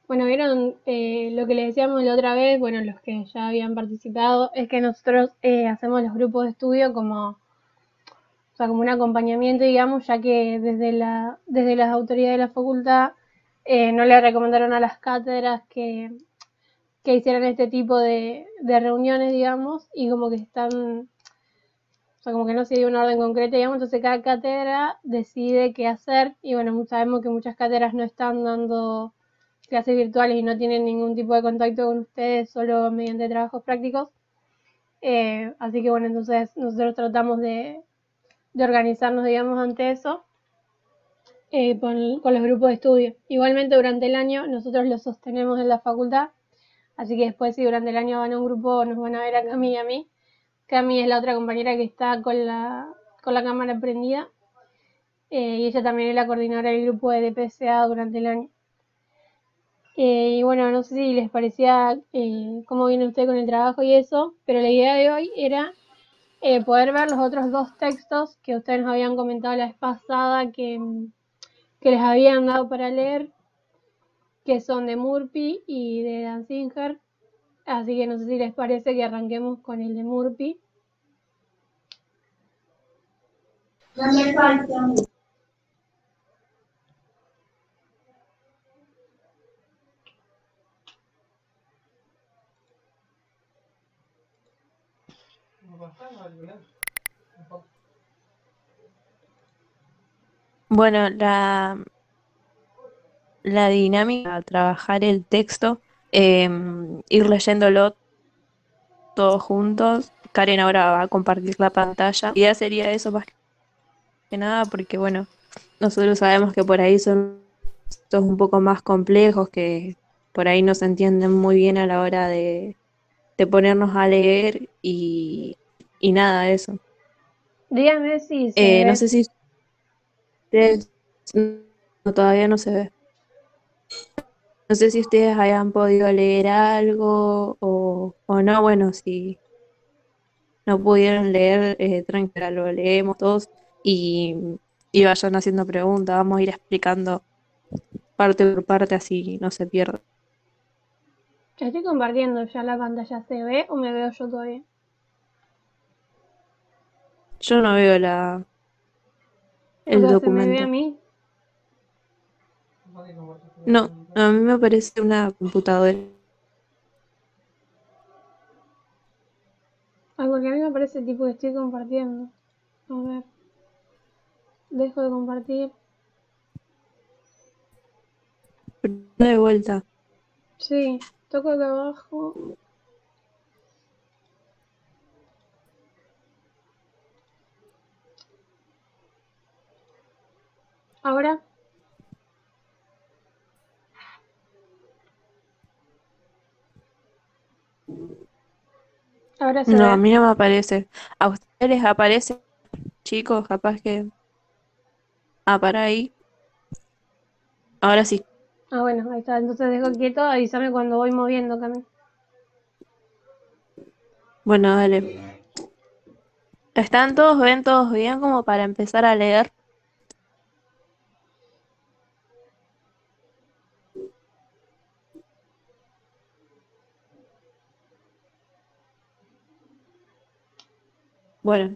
Bueno, vieron lo que les decíamos la otra vez, bueno, los que ya habían participado, es que nosotros hacemos los grupos de estudio como, o sea, como un acompañamiento, digamos, ya que desde las autoridades de la facultad no le recomendaron a las cátedras que hicieran este tipo de reuniones, digamos, y como que están, o sea, como que no se dio una orden concreta, digamos, entonces cada cátedra decide qué hacer, y bueno, sabemos que muchas cátedras no están dando clases virtuales y no tienen ningún tipo de contacto con ustedes, solo mediante trabajos prácticos. Así que bueno, entonces nosotros tratamos de organizarnos, digamos, ante eso con los grupos de estudio. Igualmente durante el año nosotros los sostenemos en la facultad, así que después si durante el año van a un grupo nos van a ver a Cami y a mí. Cami es la otra compañera que está con la cámara prendida y ella también es la coordinadora del grupo de DPCA durante el año. Y bueno, no sé si les parecía cómo viene usted con el trabajo y eso, pero la idea de hoy era poder ver los otros dos textos que ustedes nos habían comentado la vez pasada que les habían dado para leer, que son de Murphy y de Danzinger. Así que no sé si les parece que arranquemos con el de Murphy. No me falta. Bueno, la dinámica, trabajar el texto, ir leyéndolo todos juntos. Karen ahora va a compartir la pantalla. La idea sería eso más que nada porque, bueno, nosotros sabemos que por ahí son textos un poco más complejos que por ahí no se entienden muy bien a la hora de ponernos a leer y nada de eso. Díganme si se No ve. sé si ustedes, no, todavía no se ve. No sé si ustedes hayan podido leer algo o no. Bueno, si no pudieron leer, tranquila, lo leemos todos y, y vayan haciendo preguntas. Vamos a ir explicando parte por parte así no se pierde. Ya estoy compartiendo, ya la pantalla se ve o me veo yo todavía. Yo no veo O el sea, se me ve a documento. mí. No, a mí me parece una computadora. Ah, porque a mí me parece tipo que estoy compartiendo. A ver, dejo de compartir. De vuelta. Sí, toco acá abajo. Ahora, ahora se No, a ve. mí no me aparece. ¿A ustedes les aparece, chicos? Capaz que... Ah, para ahí. Ahora sí. Ah, bueno, ahí está. Entonces dejo quieto, avísame cuando voy moviendo, Cami. Bueno, dale. ¿Están todos, ven todos bien como para empezar a leer? Bueno,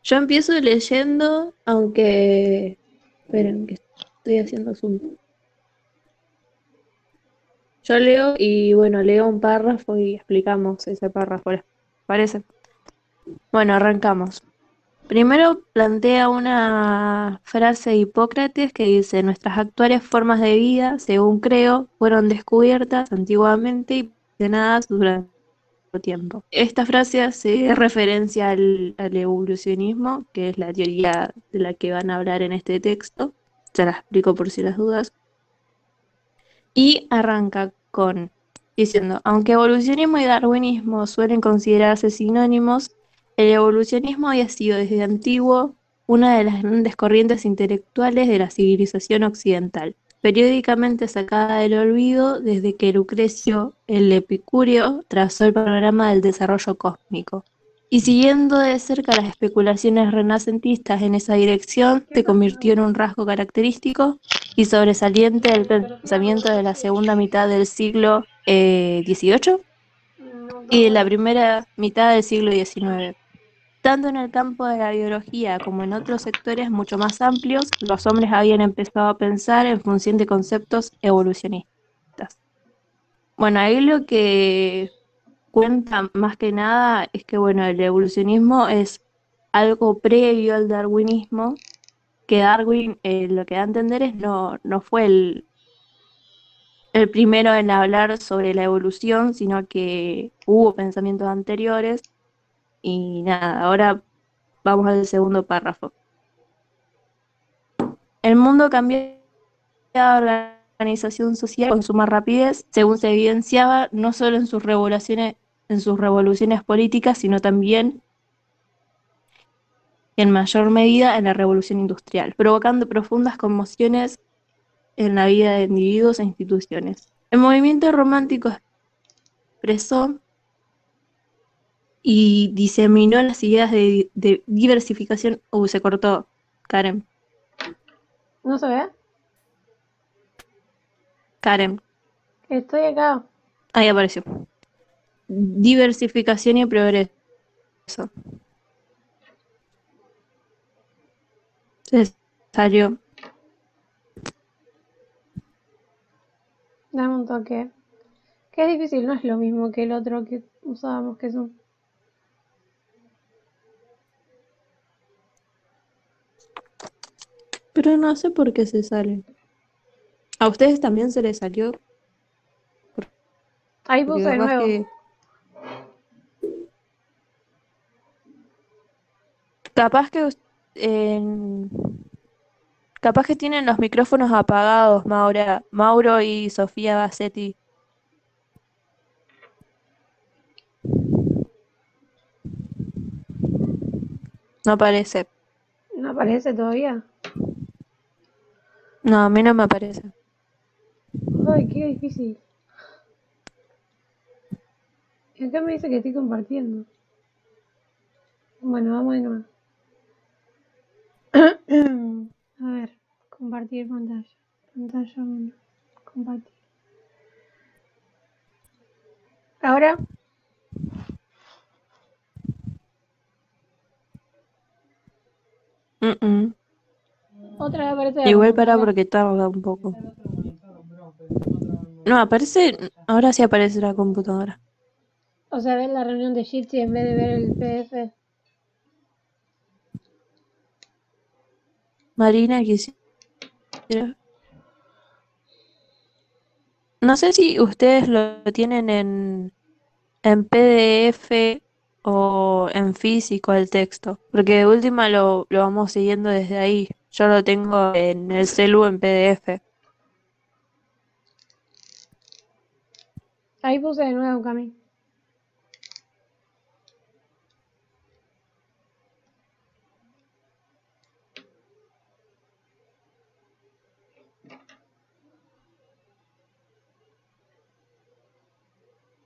yo empiezo leyendo, aunque... Esperen, que estoy haciendo zoom. Yo leo y bueno, leo un párrafo y explicamos ese párrafo, ¿les parece? Bueno, arrancamos. Primero plantea una frase de Hipócrates que dice, nuestras actuales formas de vida, según creo, fueron descubiertas antiguamente y perfeccionadas durante tiempo. Esta frase hace referencia al evolucionismo, que es la teoría de la que van a hablar en este texto. Se la explico por si las dudas. Y arranca con diciendo, aunque evolucionismo y darwinismo suelen considerarse sinónimos, el evolucionismo había sido desde antiguo una de las grandes corrientes intelectuales de la civilización occidental, periódicamente sacada del olvido desde que Lucrecio, el epicúreo, trazó el panorama del desarrollo cósmico. Y siguiendo de cerca las especulaciones renacentistas en esa dirección, se convirtió en un rasgo característico y sobresaliente del pensamiento de la segunda mitad del siglo XVIII y de la primera mitad del siglo XIX. Tanto en el campo de la biología como en otros sectores mucho más amplios, los hombres habían empezado a pensar en función de conceptos evolucionistas. Bueno, ahí lo que cuenta más que nada es que, bueno, el evolucionismo es algo previo al darwinismo, que Darwin lo que da a entender es no fue el primero en hablar sobre la evolución, sino que hubo pensamientos anteriores y nada, ahora vamos al segundo párrafo. El mundo cambiaba la organización social con suma rapidez, según se evidenciaba no solo en sus revoluciones políticas, sino también en mayor medida en la revolución industrial, provocando profundas conmociones en la vida de individuos e instituciones. El movimiento romántico expresó y diseminó las ideas de diversificación. Se cortó, Karen. ¿No se ve? Karen, Estoy acá. ahí apareció. Diversificación y progreso. Se salió. Dame un toque. Que es difícil, no es lo mismo que el otro que usábamos, que son. Pero no sé por qué se sale. ¿A ustedes también se les salió? Ahí Porque puse de capaz nuevo. que. Capaz que. en- Capaz que tienen los micrófonos apagados, Mauro y Sofía Bassetti. No aparece. ¿No aparece todavía? No, a mí no me aparece. Ay, qué difícil. Y acá me dice que estoy compartiendo. Bueno, vamos de nuevo. A ver, compartir pantalla. Pantalla 1. Compartir. Ahora, Mm, mm. otra vez aparece la Igual para computadora. porque tarda un poco. No, aparece. Ahora sí aparece la computadora. O sea, ver la reunión de Jitsi en vez de ver el PDF. Marina quisiera. No sé si ustedes lo tienen en PDF o en físico el texto, porque de última lo vamos siguiendo desde ahí. Yo lo tengo en el celu en PDF. Ahí puse de nuevo, Cami.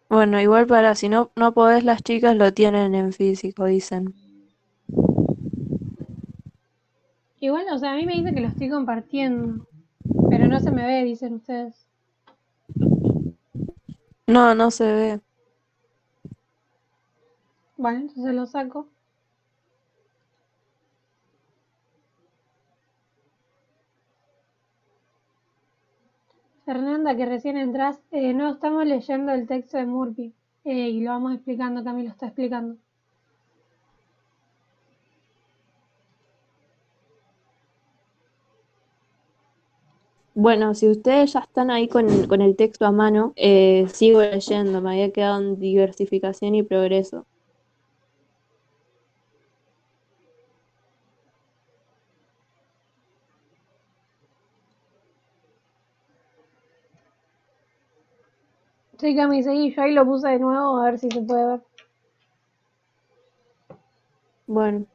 Bueno, igual para si no podés, las chicas lo tienen en físico, dicen. Igual, o sea, a mí me dice que lo estoy compartiendo. Pero no se me ve, dicen ustedes. No, no se ve. Bueno, entonces lo saco. Fernanda, que recién entras, no estamos leyendo el texto de Murphy. Y lo vamos explicando, Cami lo está explicando. Bueno, si ustedes ya están ahí con el texto a mano, sigo leyendo, me había quedado en diversificación y progreso. Sí, Cami, seguí, yo ahí lo puse de nuevo a ver si se puede ver. Bueno,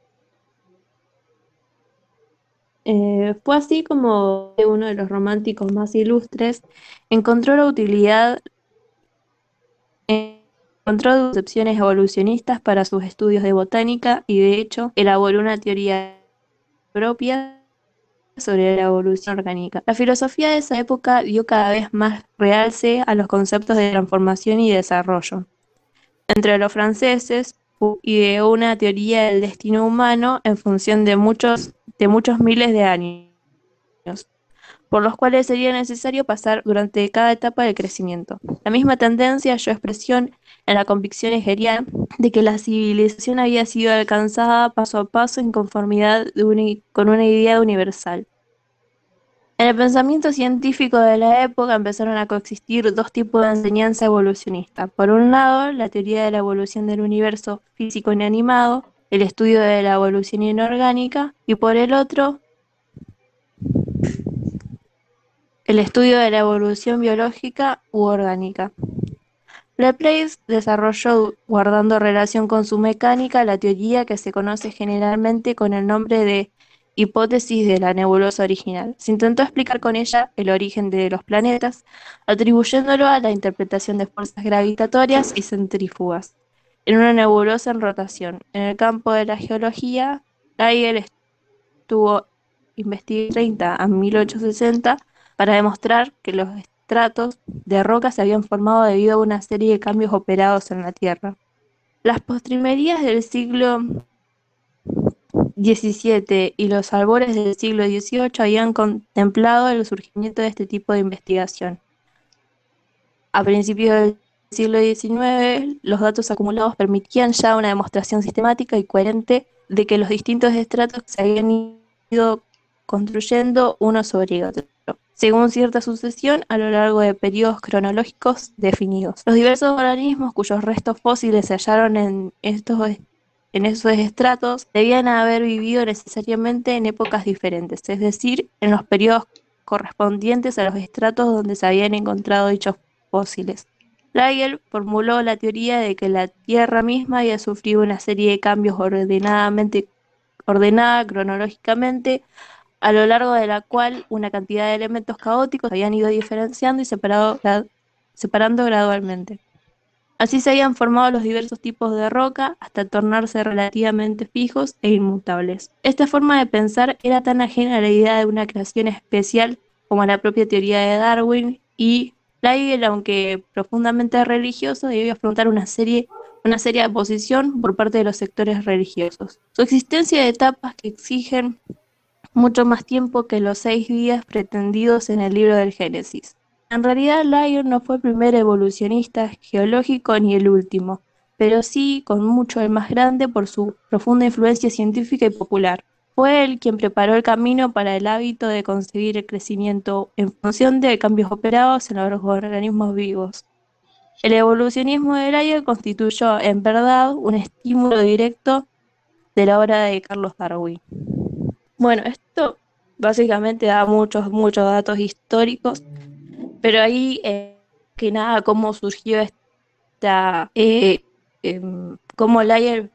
fue así como uno de los románticos más ilustres encontró la utilidad encontró concepciones evolucionistas para sus estudios de botánica y de hecho elaboró una teoría propia sobre la evolución orgánica. La filosofía de esa época dio cada vez más realce a los conceptos de transformación y desarrollo. Entre los franceses ideó una teoría del destino humano en función de muchos miles de años, por los cuales sería necesario pasar durante cada etapa del crecimiento. La misma tendencia halló expresión en la convicción hegeliana de que la civilización había sido alcanzada paso a paso en conformidad con una idea universal. En el pensamiento científico de la época empezaron a coexistir dos tipos de enseñanza evolucionista. Por un lado, la teoría de la evolución del universo físico inanimado, el estudio de la evolución inorgánica, y por el otro, el estudio de la evolución biológica u orgánica. Laplace desarrolló, guardando relación con su mecánica, la teoría que se conoce generalmente con el nombre de hipótesis de la nebulosa original. Se intentó explicar con ella el origen de los planetas, atribuyéndolo a la interpretación de fuerzas gravitatorias y centrífugas en una nebulosa en rotación. En el campo de la geología, Lyell estuvo investigando 30 a 1860 para demostrar que los estratos de roca se habían formado debido a una serie de cambios operados en la Tierra. Las postrimerías del siglo XVII y los albores del siglo XVIII habían contemplado el surgimiento de este tipo de investigación. A principios del siglo XIX, los datos acumulados permitían ya una demostración sistemática y coherente de que los distintos estratos se habían ido construyendo uno sobre otro, según cierta sucesión a lo largo de periodos cronológicos definidos. Los diversos organismos cuyos restos fósiles se hallaron en esos estratos debían haber vivido necesariamente en épocas diferentes, es decir, en los periodos correspondientes a los estratos donde se habían encontrado dichos fósiles. Lyell formuló la teoría de que la Tierra misma había sufrido una serie de cambios ordenada cronológicamente, a lo largo de la cual una cantidad de elementos caóticos habían ido diferenciando y separando gradualmente. Así se habían formado los diversos tipos de roca hasta tornarse relativamente fijos e inmutables. Esta forma de pensar era tan ajena a la idea de una creación especial como a la propia teoría de Darwin, y Lyell, aunque profundamente religioso, debió afrontar una seria oposición por parte de los sectores religiosos. Su existencia de etapas que exigen mucho más tiempo que los 6 días pretendidos en el libro del Génesis. En realidad, Lyell no fue el primer evolucionista geológico ni el último, pero sí con mucho el más grande por su profunda influencia científica y popular. Fue él quien preparó el camino para el hábito de concebir el crecimiento en función de cambios operados en los organismos vivos. El evolucionismo de Lyell constituyó, en verdad, un estímulo directo de la obra de Carlos Darwin. Bueno, esto básicamente da muchos datos históricos, pero ahí, que nada, cómo surgió cómo Lyell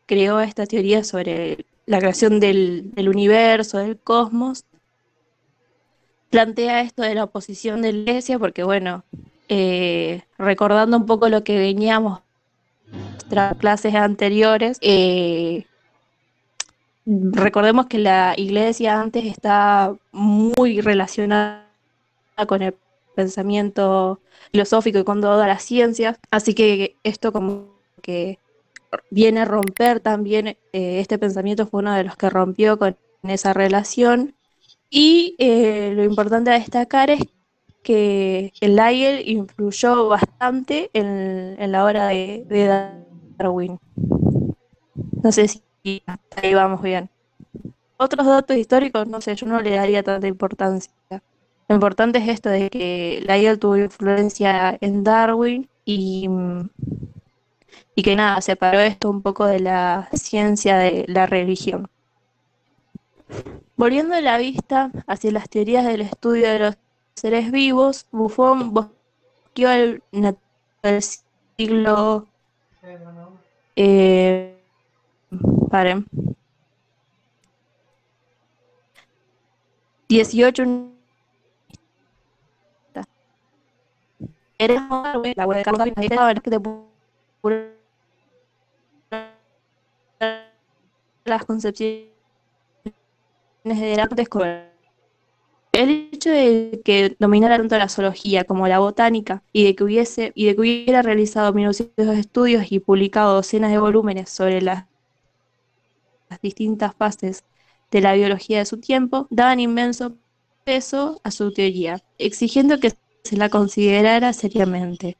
creó esta teoría sobre la creación del universo, del cosmos. Plantea esto de la oposición de la Iglesia, porque bueno, recordando un poco lo que veníamos en nuestras clases anteriores, recordemos que la Iglesia antes estaba muy relacionada con el pensamiento filosófico y con todas las ciencias, así que esto como que viene a romper también, este pensamiento fue uno de los que rompió con esa relación, y lo importante a destacar es que el Lyell influyó bastante en la obra de Darwin. No sé si hasta ahí vamos bien. Otros datos históricos, no sé, yo no le daría tanta importancia. Lo importante es esto de que Lyell tuvo influencia en Darwin y que nada, separó esto un poco de la ciencia de la religión. Volviendo la vista hacia las teorías del estudio de los seres vivos, Buffon bosqueó el siglo paren, 18 era la web de Carlos Darwin, las concepciones de Descartes con el hecho de que dominara tanto la zoología como la botánica y de que hubiera realizado minuciosos estudios y publicado docenas de volúmenes sobre las distintas fases de la biología de su tiempo, daban inmenso peso a su teoría, exigiendo que se la considerara seriamente.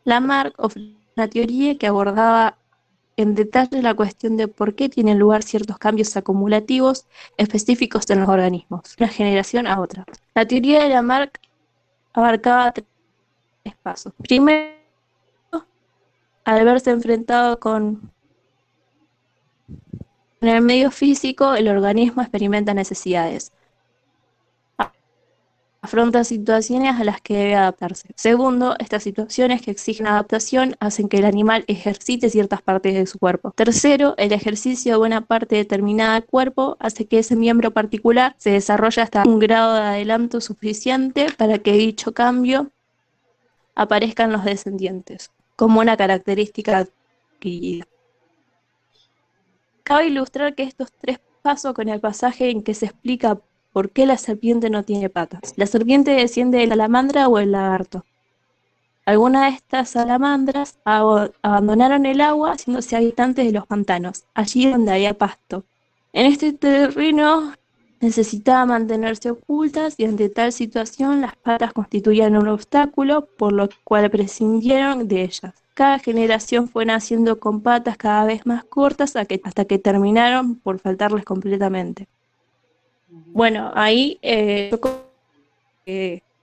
Lamarck ofreció una teoría que abordaba en detalle la cuestión de por qué tienen lugar ciertos cambios acumulativos específicos en los organismos, de una generación a otra. La teoría de Lamarck abarcaba tres pasos. Primero, al verse enfrentado con el medio físico, el organismo experimenta necesidades. Afronta situaciones a las que debe adaptarse. Segundo, estas situaciones que exigen adaptación hacen que el animal ejercite ciertas partes de su cuerpo. Tercero, el ejercicio de una parte determinada del cuerpo hace que ese miembro particular se desarrolle hasta un grado de adelanto suficiente para que dicho cambio aparezca en los descendientes, como una característica adquirida. Cabe ilustrar que estos tres pasos con el pasaje en que se explica por qué la serpiente no tiene patas. La serpiente desciende de la salamandra o el lagarto. Algunas de estas salamandras abandonaron el agua haciéndose habitantes de los pantanos, allí donde había pasto. En este terreno necesitaba mantenerse ocultas y ante tal situación las patas constituían un obstáculo, por lo cual prescindieron de ellas. Cada generación fue naciendo con patas cada vez más cortas hasta que terminaron por faltarles completamente. Bueno, ahí yo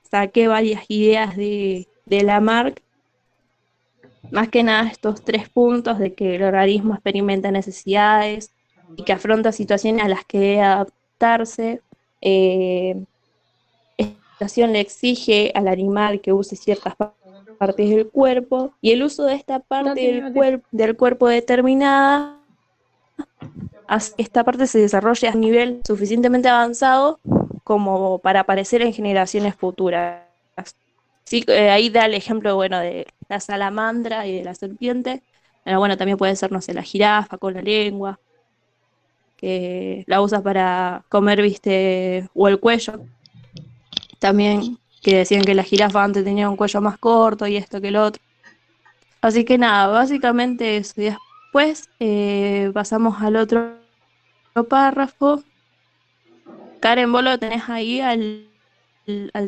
saqué varias ideas de Lamarck, más que nada estos tres puntos de que el organismo experimenta necesidades y que afronta situaciones a las que debe adaptarse. Esta situación le exige al animal que use ciertas partes del cuerpo y el uso de esta parte del cuerpo determinada hace que esta parte se desarrolle a un nivel suficientemente avanzado como para aparecer en generaciones futuras. Sí, ahí da el ejemplo, bueno, de la salamandra y de la serpiente. Pero bueno, también puede ser, no sé, la jirafa con la lengua, que la usa para comer, viste, o el cuello. También, que decían que la jirafa antes tenía un cuello más corto y esto que lo otro. Así que nada, básicamente eso. Y después pasamos al otro párrafo. Karen, ¿vos lo tenés ahí al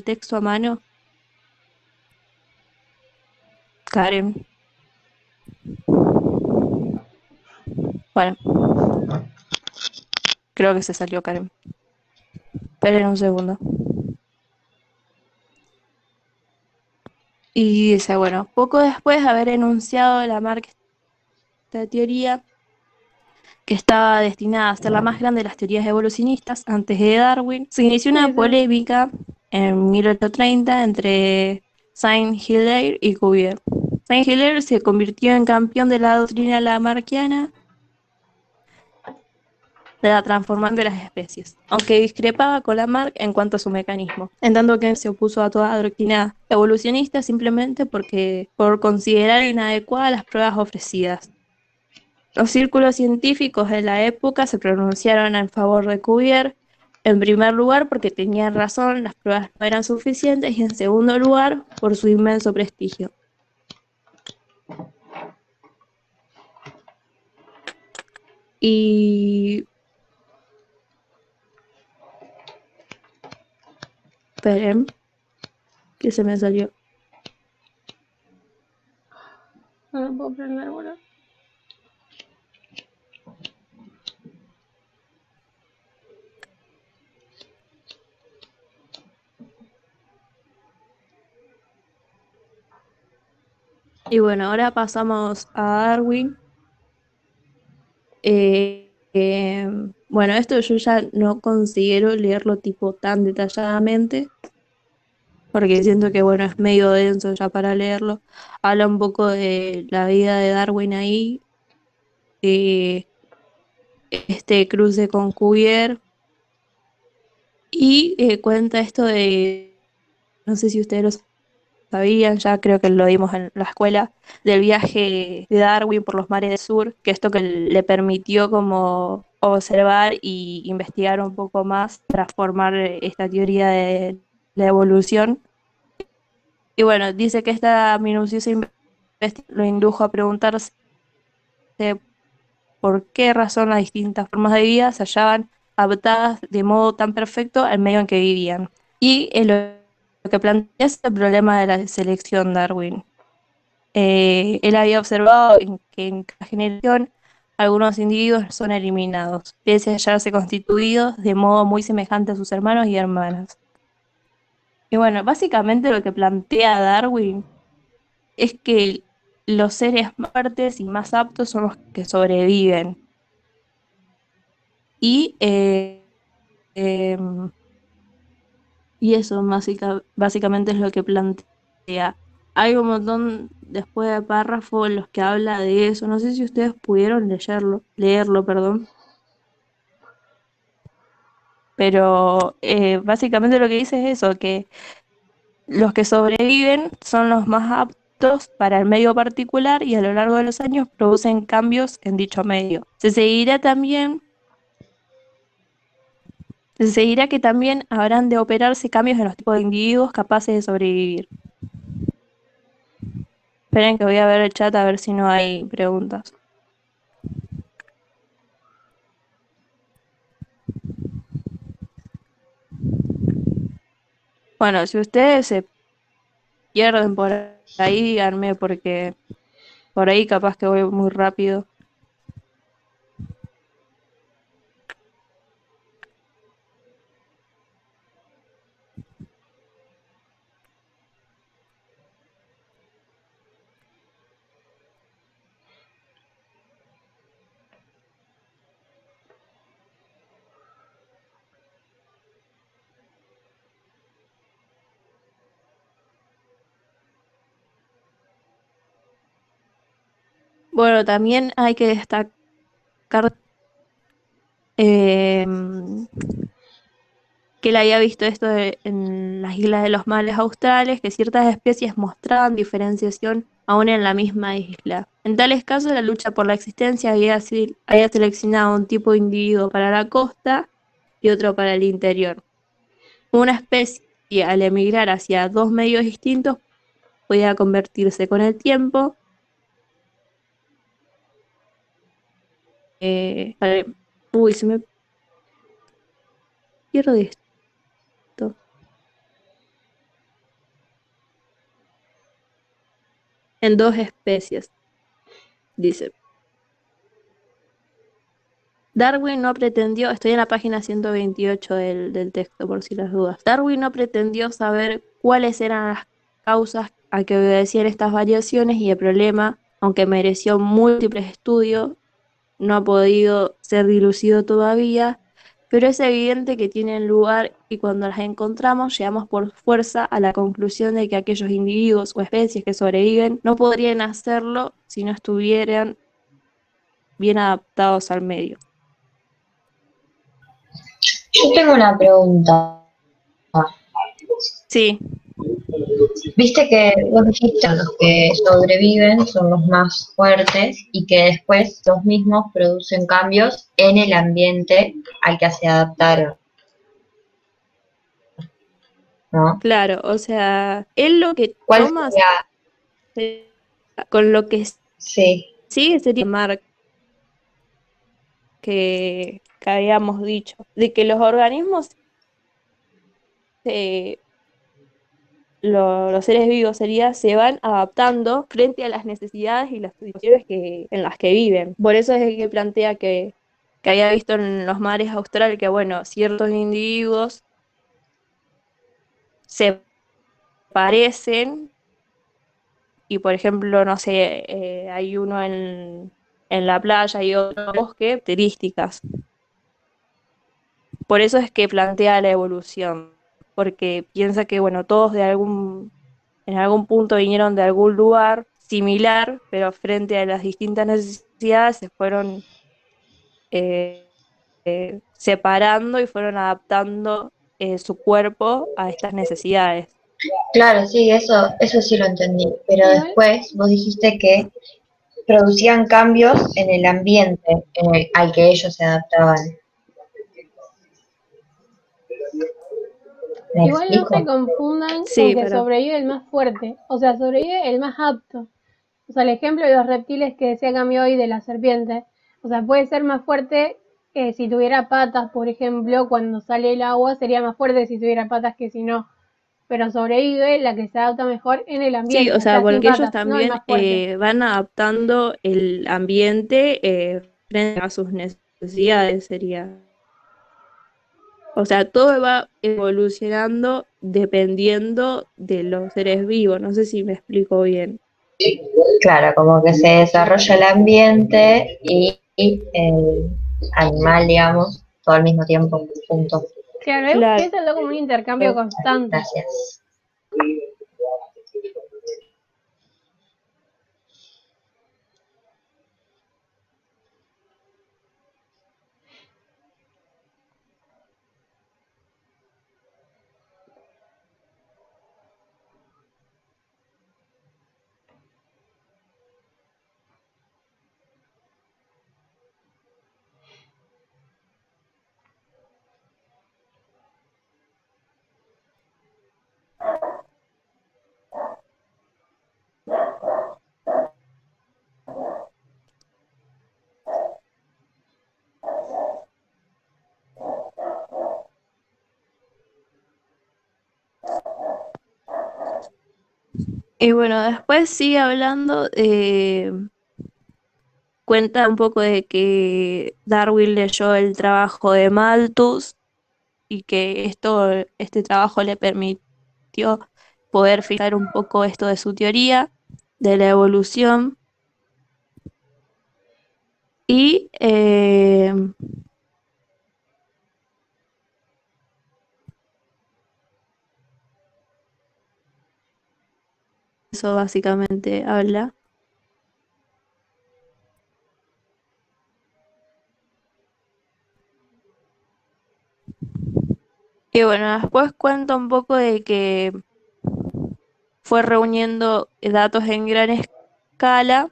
texto a mano? Karen. Bueno, creo que se salió Karen. Esperen un segundo. Y dice, bueno, poco después de haber enunciado Lamarck esta teoría, que estaba destinada a ser la más grande de las teorías evolucionistas antes de Darwin, se inició una polémica en 1830 entre Saint-Hilaire y Cuvier. Saint-Hilaire se convirtió en campeón de la doctrina lamarckiana de la transformación de las especies, aunque discrepaba con Lamarck en cuanto a su mecanismo, en tanto que se opuso a toda doctrina evolucionista simplemente por considerar inadecuadas las pruebas ofrecidas. Los círculos científicos de la época se pronunciaron en favor de Cuvier, en primer lugar porque tenían razón, las pruebas no eran suficientes, y en segundo lugar por su inmenso prestigio. Y esperen, que se me salió. No lo puedo prender, boludo. Y bueno, ahora pasamos a Darwin. Bueno, esto yo ya no considero leerlo tipo tan detalladamente, porque siento que bueno, es medio denso ya para leerlo. Habla un poco de la vida de Darwin ahí, de este cruce con Cuvier, y cuenta esto de, no sé si ustedes lo sabían, ya creo que lo vimos en la escuela, del viaje de Darwin por los mares del sur, que esto que le permitió como observar y investigar un poco más para formar esta teoría de la evolución. Y bueno, dice que esta minuciosa investigación lo indujo a preguntarse por qué razón las distintas formas de vida se hallaban adaptadas de modo tan perfecto al medio en que vivían. Y lo que plantea es el problema de la selección Darwin. Él había observado que en cada generación algunos individuos son eliminados, pese a hallarse constituidos de modo muy semejante a sus hermanos y hermanas. Y bueno, básicamente lo que plantea Darwin es que los seres más fuertes y más aptos son los que sobreviven. Y, em, y eso básicamente es lo que plantea. Hay un montón después de párrafos en los que habla de eso. No sé si ustedes pudieron leerlo, perdón. Pero básicamente lo que dice es eso, que los que sobreviven son los más aptos para el medio particular y a lo largo de los años producen cambios en dicho medio. Se seguirá que también habrán de operarse cambios en los tipos de individuos capaces de sobrevivir. Esperen que voy a ver el chat a ver si no hay preguntas. Bueno, si ustedes se pierden por ahí, díganme porque por ahí capaz que voy muy rápido. Bueno, también hay que destacar que él había visto esto en las islas de los mares australes, que ciertas especies mostraban diferenciación aún en la misma isla. En tales casos, la lucha por la existencia había seleccionado un tipo de individuo para la costa y otro para el interior. Una especie, al emigrar hacia dos medios distintos, podía convertirse con el tiempo se me pierde esto. En dos especies, dice. Darwin no pretendió, estoy en la página 128 del texto por si las dudas. Darwin no pretendió saber cuáles eran las causas a que obedecían estas variaciones y el problema, aunque mereció múltiples estudios, no ha podido ser dilucido todavía, pero es evidente que tienen lugar y cuando las encontramos llegamos por fuerza a la conclusión de que aquellos individuos o especies que sobreviven no podrían hacerlo si no estuvieran bien adaptados al medio. Yo tengo una pregunta. Sí. Viste que vos dijiste los que sobreviven son los más fuertes y que después los mismos producen cambios en el ambiente al que se adaptaron, ¿no? Claro, o sea, él lo que ¿Cuál toma sería? con lo que Sí, sigue sería Mark que habíamos dicho, de que los organismos, los seres vivos se van adaptando frente a las necesidades y las situaciones en las que viven. Por eso es que plantea que había visto en los mares australes que, bueno, ciertos individuos se parecen y, por ejemplo, no sé, hay uno en la playa y otro en el bosque, características. Por eso es que plantea la evolución, porque piensa que, bueno, todos en algún punto vinieron de algún lugar similar, pero frente a las distintas necesidades se fueron separando y fueron adaptando su cuerpo a estas necesidades. Claro, sí, eso sí lo entendí. Pero Igual, después vos dijiste que producían cambios en el ambiente al que ellos se adaptaban. ¿Me igual no se explico? confundan con Sí, que pero sobrevive el más fuerte, o sea, sobrevive el más apto. O sea, el ejemplo de los reptiles que decía Cami hoy de la serpiente, o sea, puede ser más fuerte que si tuviera patas, por ejemplo, cuando sale el agua sería más fuerte si tuviera patas que si no, pero sobrevive la que se adapta mejor en el sí, o ambiente, o sea, sea, sin porque ellos patas, no el también más fuerte. van adaptando el ambiente frente a sus necesidades, sería. O sea, todo va evolucionando dependiendo de los seres vivos. No sé si me explico bien. Claro, como que se desarrolla el ambiente y el animal, digamos, todo al mismo tiempo, juntos. Claro, Claro. piénsalo como un intercambio constante. Gracias. Y bueno, después sigue hablando, cuenta un poco de que Darwin leyó el trabajo de Malthus y que este trabajo le permitió poder fijar un poco esto de su teoría de la evolución. Y eso básicamente habla. Y bueno, después cuenta un poco de que fue reuniendo datos en gran escala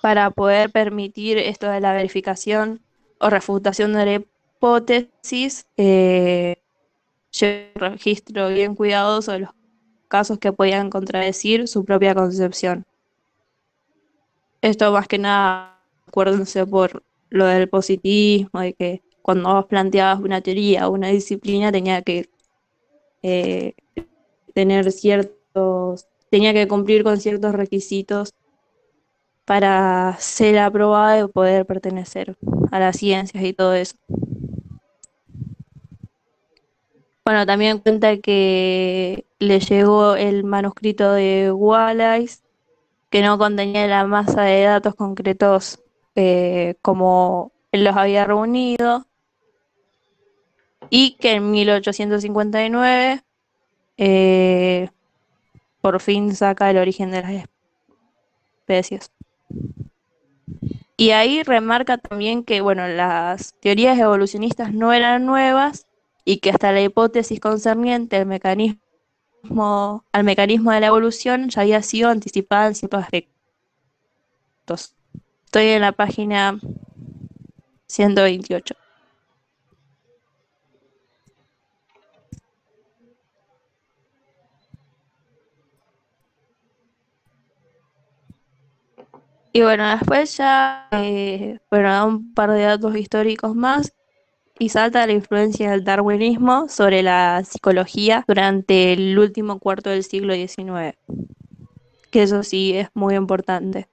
para poder permitir esto de la verificación o refutación de la hipótesis. Llevó un registro bien cuidadoso de los casos que podían contradecir su propia concepción. Esto más que nada, acuérdense por lo del positivismo, de que cuando vos planteabas una teoría o una disciplina tenía que eh, tenía que cumplir con ciertos requisitos para ser aprobada y poder pertenecer a las ciencias y todo eso. Bueno, también cuenta que le llegó el manuscrito de Wallace, que no contenía la masa de datos concretos como él los había reunido, y que en 1859 eh, por fin saca el origen de las especies. Y ahí remarca también que, bueno, las teorías evolucionistas no eran nuevas y que hasta la hipótesis concerniente al mecanismo de la evolución ya había sido anticipada en ciertos aspectos. Estoy en la página 128. Y bueno, después ya, bueno, da un par de datos históricos más y salta la influencia del darwinismo sobre la psicología durante el último cuarto del siglo XIX, que eso sí es muy importante.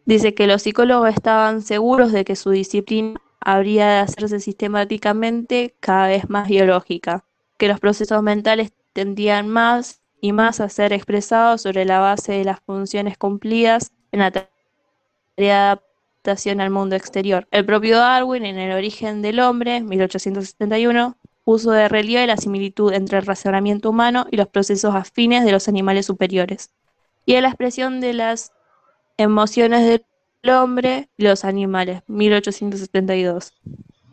Dice que los psicólogos estaban seguros de que su disciplina habría de hacerse sistemáticamente cada vez más biológica, que los procesos mentales tendían más y más a ser expresados sobre la base de las funciones cumplidas en la tarea de adaptación al mundo exterior. El propio Darwin, en El origen del hombre, 1871, puso de relieve la similitud entre el razonamiento humano y los procesos afines de los animales superiores, y a la expresión de las emociones del hombre y los animales, 1872.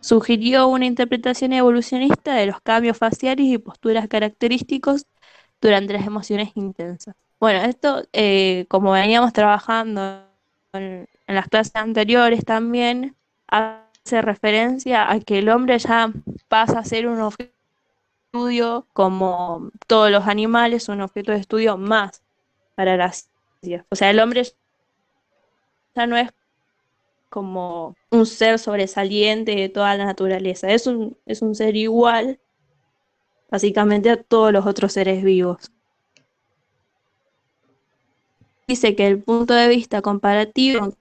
Sugirió una interpretación evolucionista de los cambios faciales y posturas característicos durante las emociones intensas. Bueno, esto, como veníamos trabajando en las clases anteriores también, hace referencia a que el hombre ya pasa a ser un objeto de estudio, como todos los animales, un objeto de estudio más para la ciencia. O sea, el hombre ya no es como un ser sobresaliente de toda la naturaleza, es un ser igual, básicamente, a todos los otros seres vivos. Dice que el punto de vista comparativo,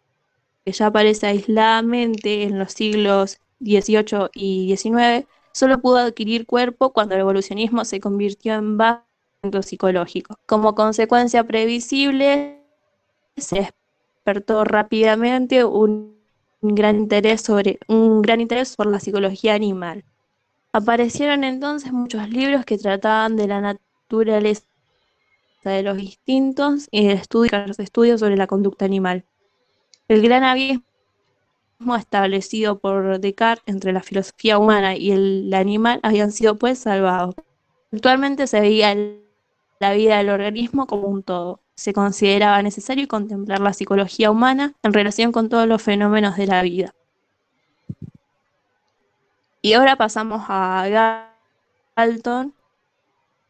que ya aparece aisladamente en los siglos XVIII y XIX, solo pudo adquirir cuerpo cuando el evolucionismo se convirtió en base en lo psicológico. Como consecuencia previsible, se despertó rápidamente un gran interés por la psicología animal. Aparecieron entonces muchos libros que trataban de la naturaleza de los instintos y de los estudios sobre la conducta animal. El gran abismo establecido por Descartes entre la filosofía humana y el animal habían sido pues salvados. Actualmente se veía la vida del organismo como un todo. Se consideraba necesario contemplar la psicología humana en relación con todos los fenómenos de la vida. Y ahora pasamos a Galton.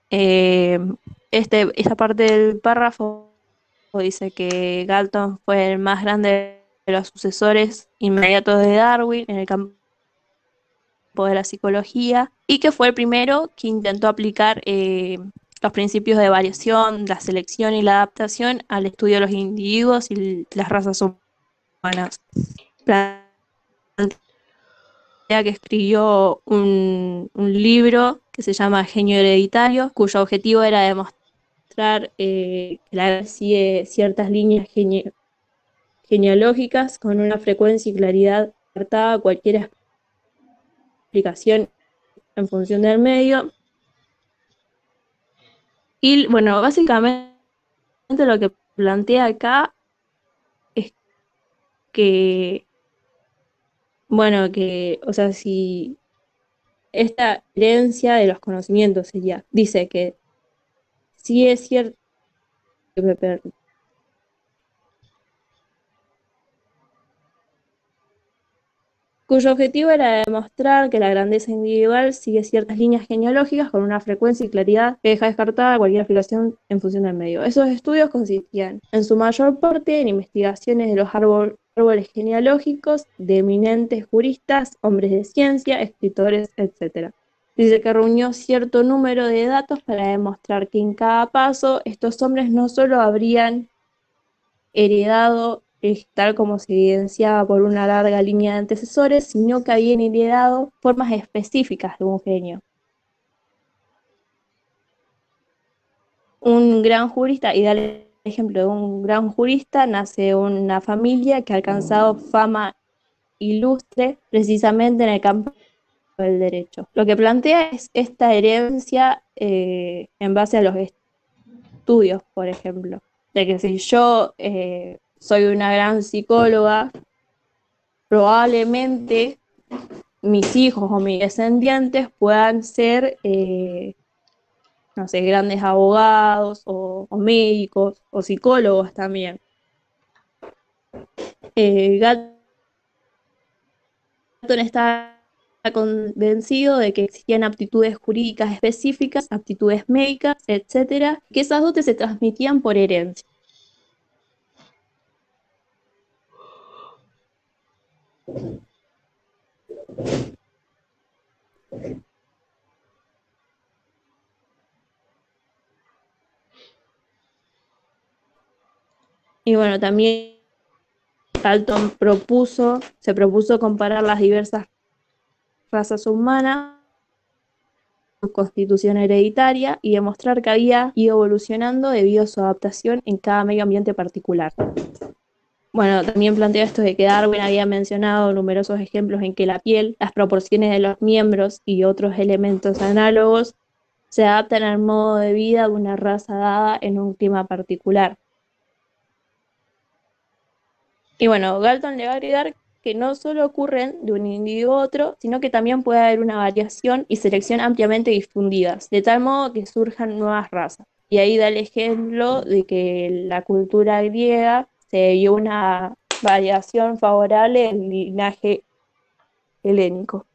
Esta parte del párrafo dice que Galton fue el más grande de los sucesores inmediatos de Darwin en el campo de la psicología y que fue el primero que intentó aplicar los principios de variación, la selección y la adaptación al estudio de los individuos y las razas humanas. Plantea que escribió un libro que se llama Genio Hereditario, cuyo objetivo era demostrar que la sigue ciertas líneas genealógicas con una frecuencia y claridad acertada a cualquier explicación en función del medio. Y bueno, básicamente lo que plantea acá es que, bueno, o sea, si esta herencia de los conocimientos dice que sí es cierto, cuyo objetivo era demostrar que la grandeza individual sigue ciertas líneas genealógicas con una frecuencia y claridad que deja descartada cualquier explicación en función del medio. Esos estudios consistían, en su mayor parte, en investigaciones de los árboles genealógicos de eminentes juristas, hombres de ciencia, escritores, etc. Dice que reunió cierto número de datos para demostrar que en cada paso estos hombres no solo habrían heredado tal como se evidenciaba por una larga línea de antecesores, sino que habían heredado formas específicas de un genio. Un gran jurista, y dale el ejemplo de un gran jurista, nace una familia que ha alcanzado fama ilustre precisamente en el campo del derecho. Lo que plantea es esta herencia en base a los estudios, por ejemplo, de que si yo soy una gran psicóloga, probablemente mis hijos o mis descendientes puedan ser, no sé, grandes abogados o médicos o psicólogos también. Galton está convencido de que existían aptitudes jurídicas específicas, aptitudes médicas, etcétera, que esas dotes se transmitían por herencia. Y bueno, también Galton se propuso comparar las diversas razas humanas, su constitución hereditaria, y demostrar que había ido evolucionando debido a su adaptación en cada medio ambiente particular. Bueno, también plantea esto de que Darwin había mencionado numerosos ejemplos en que la piel, las proporciones de los miembros y otros elementos análogos se adaptan al modo de vida de una raza dada en un clima particular. Y bueno, Galton le va a agregar que no solo ocurren de un individuo a otro, sino que también puede haber una variación y selección ampliamente difundidas, de tal modo que surjan nuevas razas. Y ahí da el ejemplo de que en la cultura griega se vio una variación favorable del linaje helénico.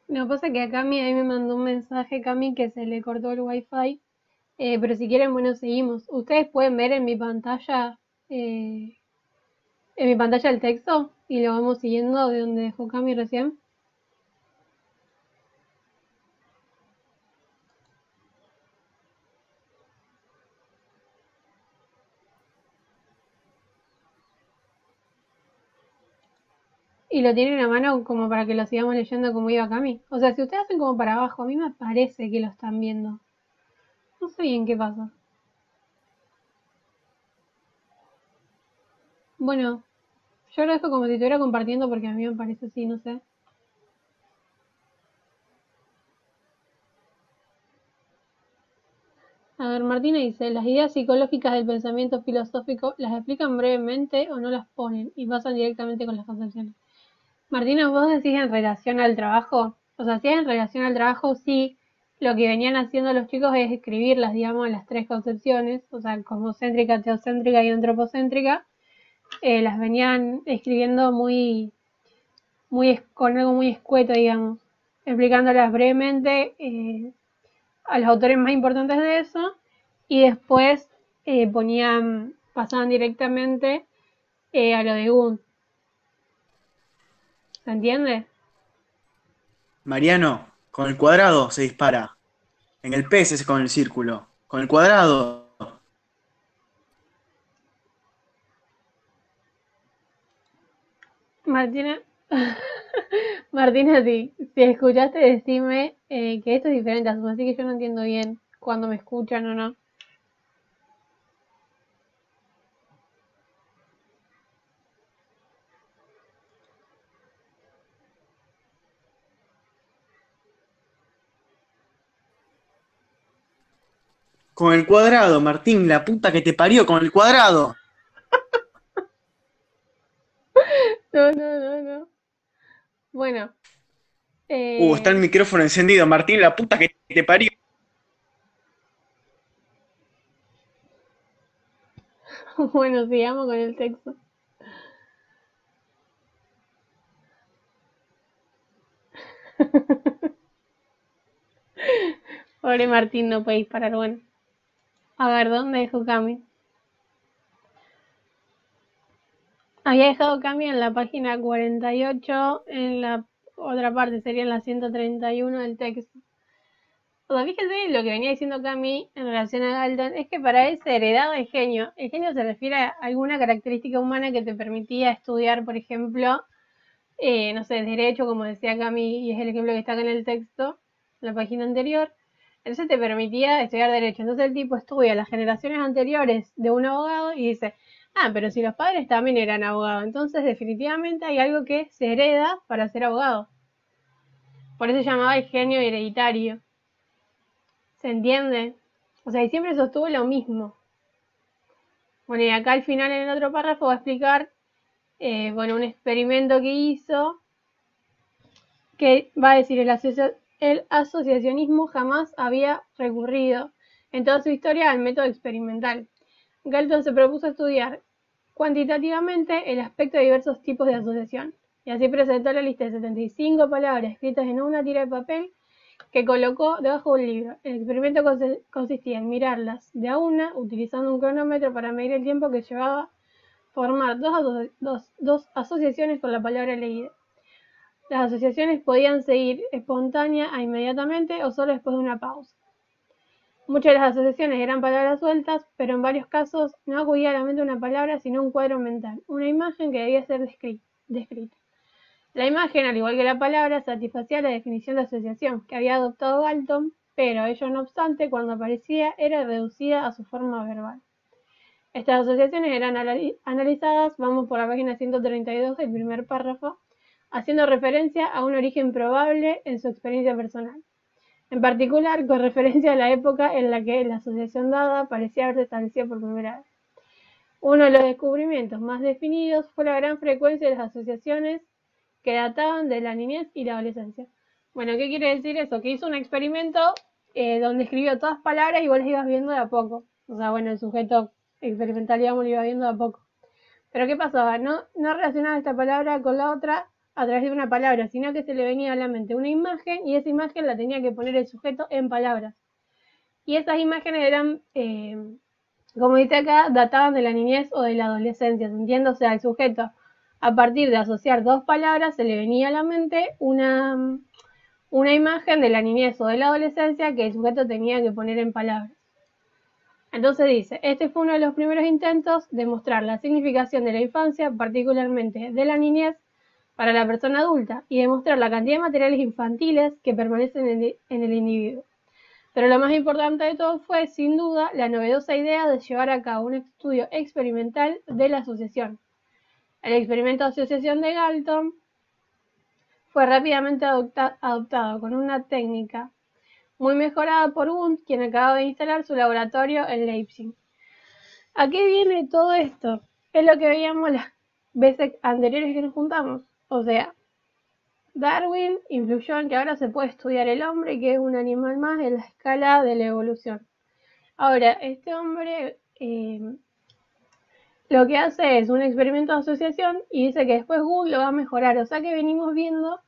No, pasa que a Cami ahí me mandó un mensaje, Cami, que se le cortó el wifi. Pero si quieren, bueno, seguimos. Ustedes pueden ver en mi pantalla el texto y lo vamos siguiendo de donde dejó Cami recién. Y lo tienen a mano como para que lo sigamos leyendo como iba Cami. O sea, si ustedes hacen como para abajo, a mí me parece que lo están viendo. No sé bien qué pasa. Bueno, yo lo dejo como si estuviera compartiendo porque a mí me parece así, no sé. A ver, Martina dice, las ideas psicológicas del pensamiento filosófico las explican brevemente o no las ponen y pasan directamente con las concepciones. Martina, vos decís en relación al trabajo, o sea, si es en relación al trabajo, sí, lo que venían haciendo los chicos es escribirlas, digamos, las tres concepciones, o sea, cosmocéntrica, teocéntrica y antropocéntrica, las venían escribiendo con algo muy escueto, digamos, explicándolas brevemente a los autores más importantes de eso, y después pasaban directamente a lo de Gun. ¿Se entiende? Mariano, con el cuadrado se dispara. En el pez es con el círculo. Con el cuadrado. Martina, Martina, si escuchaste, decime que esto es diferente, así que yo no entiendo bien cuando me escuchan o no. Con el cuadrado, Martín, la puta que te parió, con el cuadrado. No. Bueno, Está el micrófono encendido, Martín, la puta que te parió. bueno, sigamos con el texto. Pobre Martín, no puede disparar, bueno. A ver, ¿dónde dejó Cami? Había dejado Cami en la página 48, en la otra parte sería en la 131 del texto. O sea, fíjese lo que venía diciendo Cami en relación a Galton, es que para él se heredaba el genio. El genio se refiere a alguna característica humana que te permitía estudiar, por ejemplo, no sé, derecho, como decía Cami, y es el ejemplo que está acá en el texto, en la página anterior. Entonces te permitía estudiar Derecho. Entonces el tipo estudia las generaciones anteriores de un abogado y dice, pero si los padres también eran abogados, entonces definitivamente hay algo que se hereda para ser abogado. Por eso se llamaba el genio hereditario. ¿Se entiende? O sea, y siempre sostuvo lo mismo. Bueno, y acá al final en el otro párrafo va a explicar, un experimento que hizo, que va a decir el asociacionismo jamás había recurrido en toda su historia al método experimental. Galton se propuso estudiar cuantitativamente el aspecto de diversos tipos de asociación, y así presentó la lista de 75 palabras escritas en una tira de papel que colocó debajo de un libro. El experimento consistía en mirarlas de a una, utilizando un cronómetro para medir el tiempo que llevaba formar dos asociaciones con la palabra leída. Las asociaciones podían seguir espontánea e inmediatamente o solo después de una pausa. Muchas de las asociaciones eran palabras sueltas, pero en varios casos no acudía a la mente una palabra, sino un cuadro mental, una imagen que debía ser descrita. La imagen, al igual que la palabra, satisfacía la definición de asociación que había adoptado Galton, pero ello no obstante, cuando aparecía, era reducida a su forma verbal. Estas asociaciones eran analizadas, vamos por la página 132 del primer párrafo, haciendo referencia a un origen probable en su experiencia personal. En particular, con referencia a la época en la que la asociación dada parecía haberse establecido por primera vez. Uno de los descubrimientos más definidos fue la gran frecuencia de las asociaciones que databan de la niñez y la adolescencia. Bueno, ¿qué quiere decir eso? Que hizo un experimento donde escribió todas palabras y vos las ibas viendo de a poco. O sea, el sujeto experimental, digamos, lo iba viendo de a poco. Pero ¿qué pasaba? No relacionaba esta palabra con la otra a través de una palabra, sino que se le venía a la mente una imagen y esa imagen la tenía que poner el sujeto en palabras. Y esas imágenes eran, como dice acá, databan de la niñez o de la adolescencia, ¿se entiende? O sea, el sujeto, a partir de asociar dos palabras, se le venía a la mente una imagen de la niñez o de la adolescencia que el sujeto tenía que poner en palabras. Entonces dice, este fue uno de los primeros intentos de mostrar la significación de la infancia, particularmente de la niñez, para la persona adulta, y demostrar la cantidad de materiales infantiles que permanecen en el individuo. Pero lo más importante de todo fue, sin duda, la novedosa idea de llevar a cabo un estudio experimental de la asociación. El experimento de asociación de Galton fue rápidamente adoptado con una técnica muy mejorada por Wundt, quien acababa de instalar su laboratorio en Leipzig. ¿A qué viene todo esto? Es lo que veíamos las veces anteriores que nos juntamos. O sea, Darwin influyó en que ahora se puede estudiar el hombre, que es un animal más en la escala de la evolución. Ahora, este hombre lo que hace es un experimento de asociación y dice que después Google lo va a mejorar. O sea que venimos viendo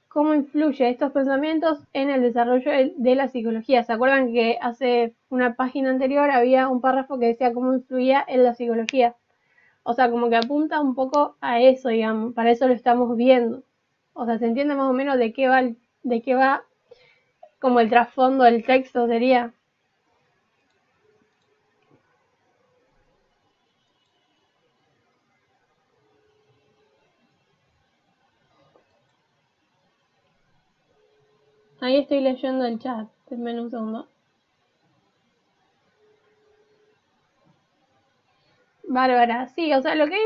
cómo influye estos pensamientos en el desarrollo de la psicología. ¿Se acuerdan que hace una página anterior había un párrafo que decía cómo influía en la psicología? O sea, como que apunta un poco a eso, digamos, para eso lo estamos viendo. O sea, se entiende más o menos de qué va como el trasfondo del texto sería. Ahí estoy leyendo el chat, denme un segundo. Bárbara, sí, o sea, lo que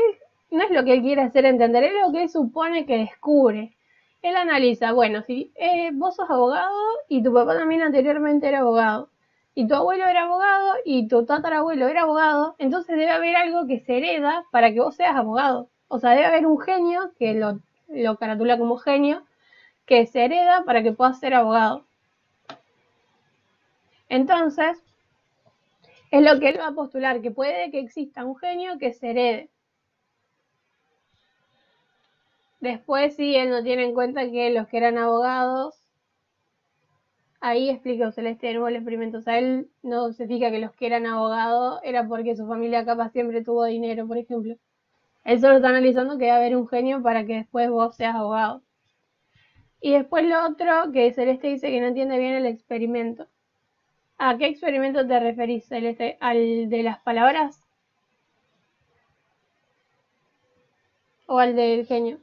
no es lo que él quiere hacer entender, es lo que él supone que descubre. Él analiza, bueno, si vos sos abogado y tu papá también anteriormente era abogado, y tu abuelo era abogado y tu tatarabuelo era abogado, entonces debe haber algo que se hereda para que vos seas abogado. O sea, debe haber un genio, que lo caratula como genio, que se hereda para que puedas ser abogado. Entonces, es lo que él va a postular, que puede que exista un genio que se herede. Después sí, él no tiene en cuenta que los que eran abogados, ahí explica Celeste de nuevo el experimento, o sea, él no se fija que los que eran abogados era porque su familia capaz siempre tuvo dinero, por ejemplo. Él solo está analizando que debe haber un genio para que después vos seas abogado. Y después lo otro, que Celeste dice que no entiende bien el experimento. ¿A qué experimento te referís, Celeste? ¿Al de las palabras? ¿O al del genio?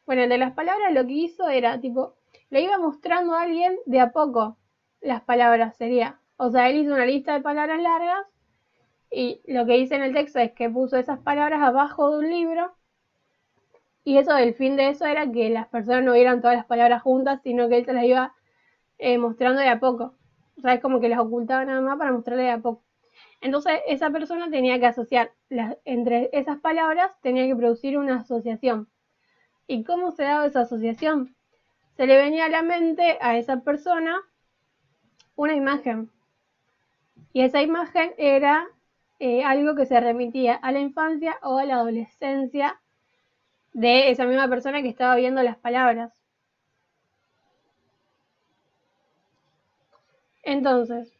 Bueno, el de las palabras lo que hizo era, tipo, le iba mostrando a alguien de a poco las palabras, sería. O sea, él hizo una lista de palabras largas y lo que dice en el texto es que puso esas palabras abajo de un libro y eso, el fin de eso era que las personas no vieran todas las palabras juntas, sino que él se las iba mostrando de a poco. O sea, es como que las ocultaba nada más para mostrarle de a poco. Entonces, esa persona tenía que asociar, entre esas palabras, tenía que producir una asociación. ¿Y cómo se daba esa asociación? Se le venía a la mente a esa persona una imagen. Y esa imagen era algo que se remitía a la infancia o a la adolescencia de esa misma persona que estaba viendo las palabras. Entonces,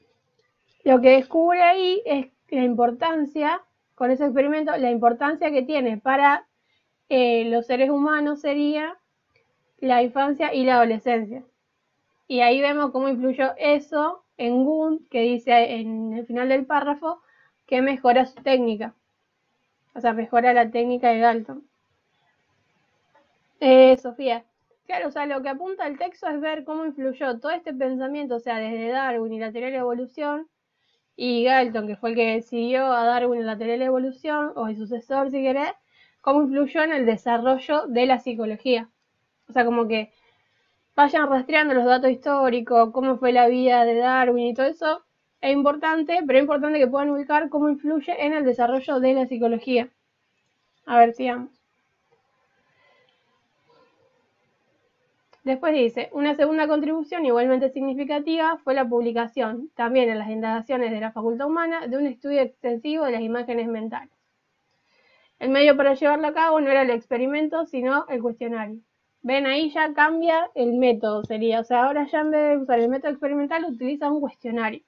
lo que descubre ahí es la importancia, con ese experimento, la importancia que tiene para los seres humanos sería la infancia y la adolescencia. Y ahí vemos cómo influyó eso en Gunt, que dice en el final del párrafo que mejora su técnica. O sea, mejora la técnica de Galton. Sofía. Claro, o sea, lo que apunta el texto es ver cómo influyó todo este pensamiento, o sea, desde Darwin y la teoría de la evolución, y Galton, que fue el que siguió a Darwin en la teoría de la evolución, o el sucesor si querés, cómo influyó en el desarrollo de la psicología. O sea, como que vayan rastreando los datos históricos, cómo fue la vida de Darwin y todo eso, es importante, pero es importante que puedan ubicar cómo influye en el desarrollo de la psicología. A ver, sigamos. Después dice, una segunda contribución igualmente significativa fue la publicación, también en las indagaciones de la facultad humana, de un estudio extensivo de las imágenes mentales. El medio para llevarlo a cabo no era el experimento, sino el cuestionario. Ven, ahí ya cambia el método, sería. O sea, ahora ya en vez de usar el método experimental, utiliza un cuestionario.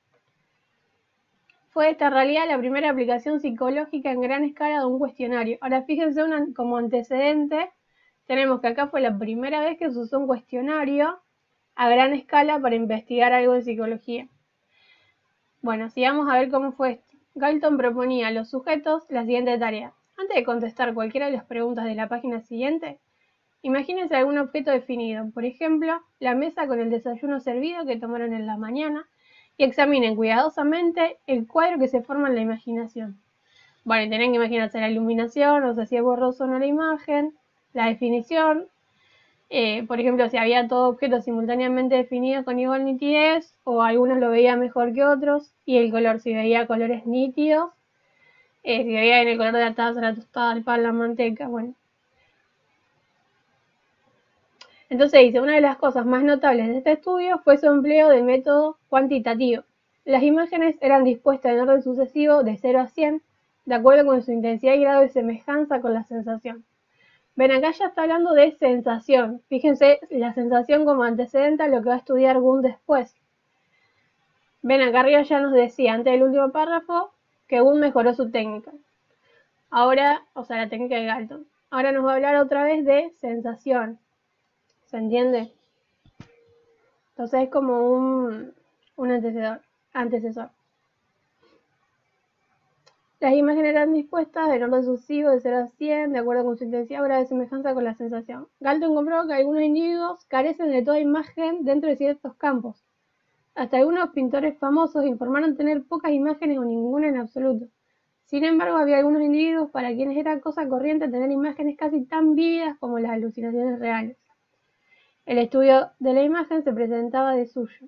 Fue esta en realidad la primera aplicación psicológica en gran escala de un cuestionario. Ahora fíjense como antecedente, tenemos que acá fue la primera vez que se usó un cuestionario a gran escala para investigar algo de psicología. Bueno, sigamos a ver cómo fue esto. Galton proponía a los sujetos la siguiente tarea. Antes de contestar cualquiera de las preguntas de la página siguiente, imagínense algún objeto definido, por ejemplo, la mesa con el desayuno servido que tomaron en la mañana, y examinen cuidadosamente el cuadro que se forma en la imaginación. Bueno, y tienen que imaginarse la iluminación, o sea, si es borroso o no la imagen, la definición, por ejemplo, si había todo objeto simultáneamente definido con igual nitidez, o algunos lo veían mejor que otros, y el color, si veía colores nítidos, si veía en el color de la taza, la tostada, el pan, la manteca, bueno. Entonces dice, una de las cosas más notables de este estudio fue su empleo del método cuantitativo. Las imágenes eran dispuestas en orden sucesivo de 0 a 100, de acuerdo con su intensidad y grado de semejanza con la sensación. Ven, acá ya está hablando de sensación. Fíjense la sensación como antecedente a lo que va a estudiar Gunt después. Ven, acá arriba ya nos decía, antes del último párrafo, que Gunt mejoró su técnica. Ahora, o sea, la técnica de Galton. Ahora nos va a hablar otra vez de sensación. ¿Se entiende? Entonces es como un antecesor. Las imágenes eran dispuestas en orden sucesivo de 0 a 100, de acuerdo con su intensidad o grado de semejanza con la sensación. Galton comprobó que algunos individuos carecen de toda imagen dentro de ciertos campos. Hasta algunos pintores famosos informaron tener pocas imágenes o ninguna en absoluto. Sin embargo, había algunos individuos para quienes era cosa corriente tener imágenes casi tan vívidas como las alucinaciones reales. El estudio de la imagen se presentaba de suyo.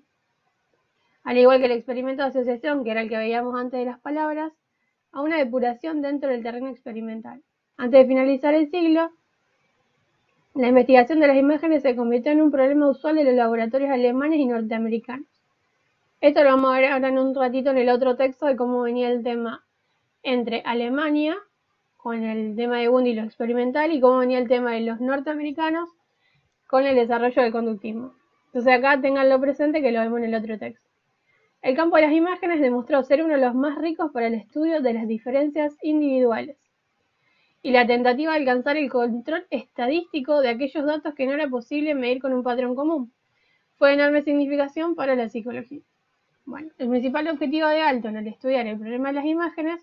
Al igual que el experimento de asociación, que era el que veíamos antes de las palabras, a una depuración dentro del terreno experimental. Antes de finalizar el siglo, la investigación de las imágenes se convirtió en un problema usual de los laboratorios alemanes y norteamericanos. Esto lo vamos a ver ahora en un ratito en el otro texto de cómo venía el tema entre Alemania, con el tema de Gunt y lo experimental, y cómo venía el tema de los norteamericanos con el desarrollo del conductismo. Entonces acá tenganlo presente que lo vemos en el otro texto. El campo de las imágenes demostró ser uno de los más ricos para el estudio de las diferencias individuales y la tentativa de alcanzar el control estadístico de aquellos datos que no era posible medir con un patrón común. Fue de enorme significación para la psicología. Bueno, el principal objetivo de Galton al estudiar el problema de las imágenes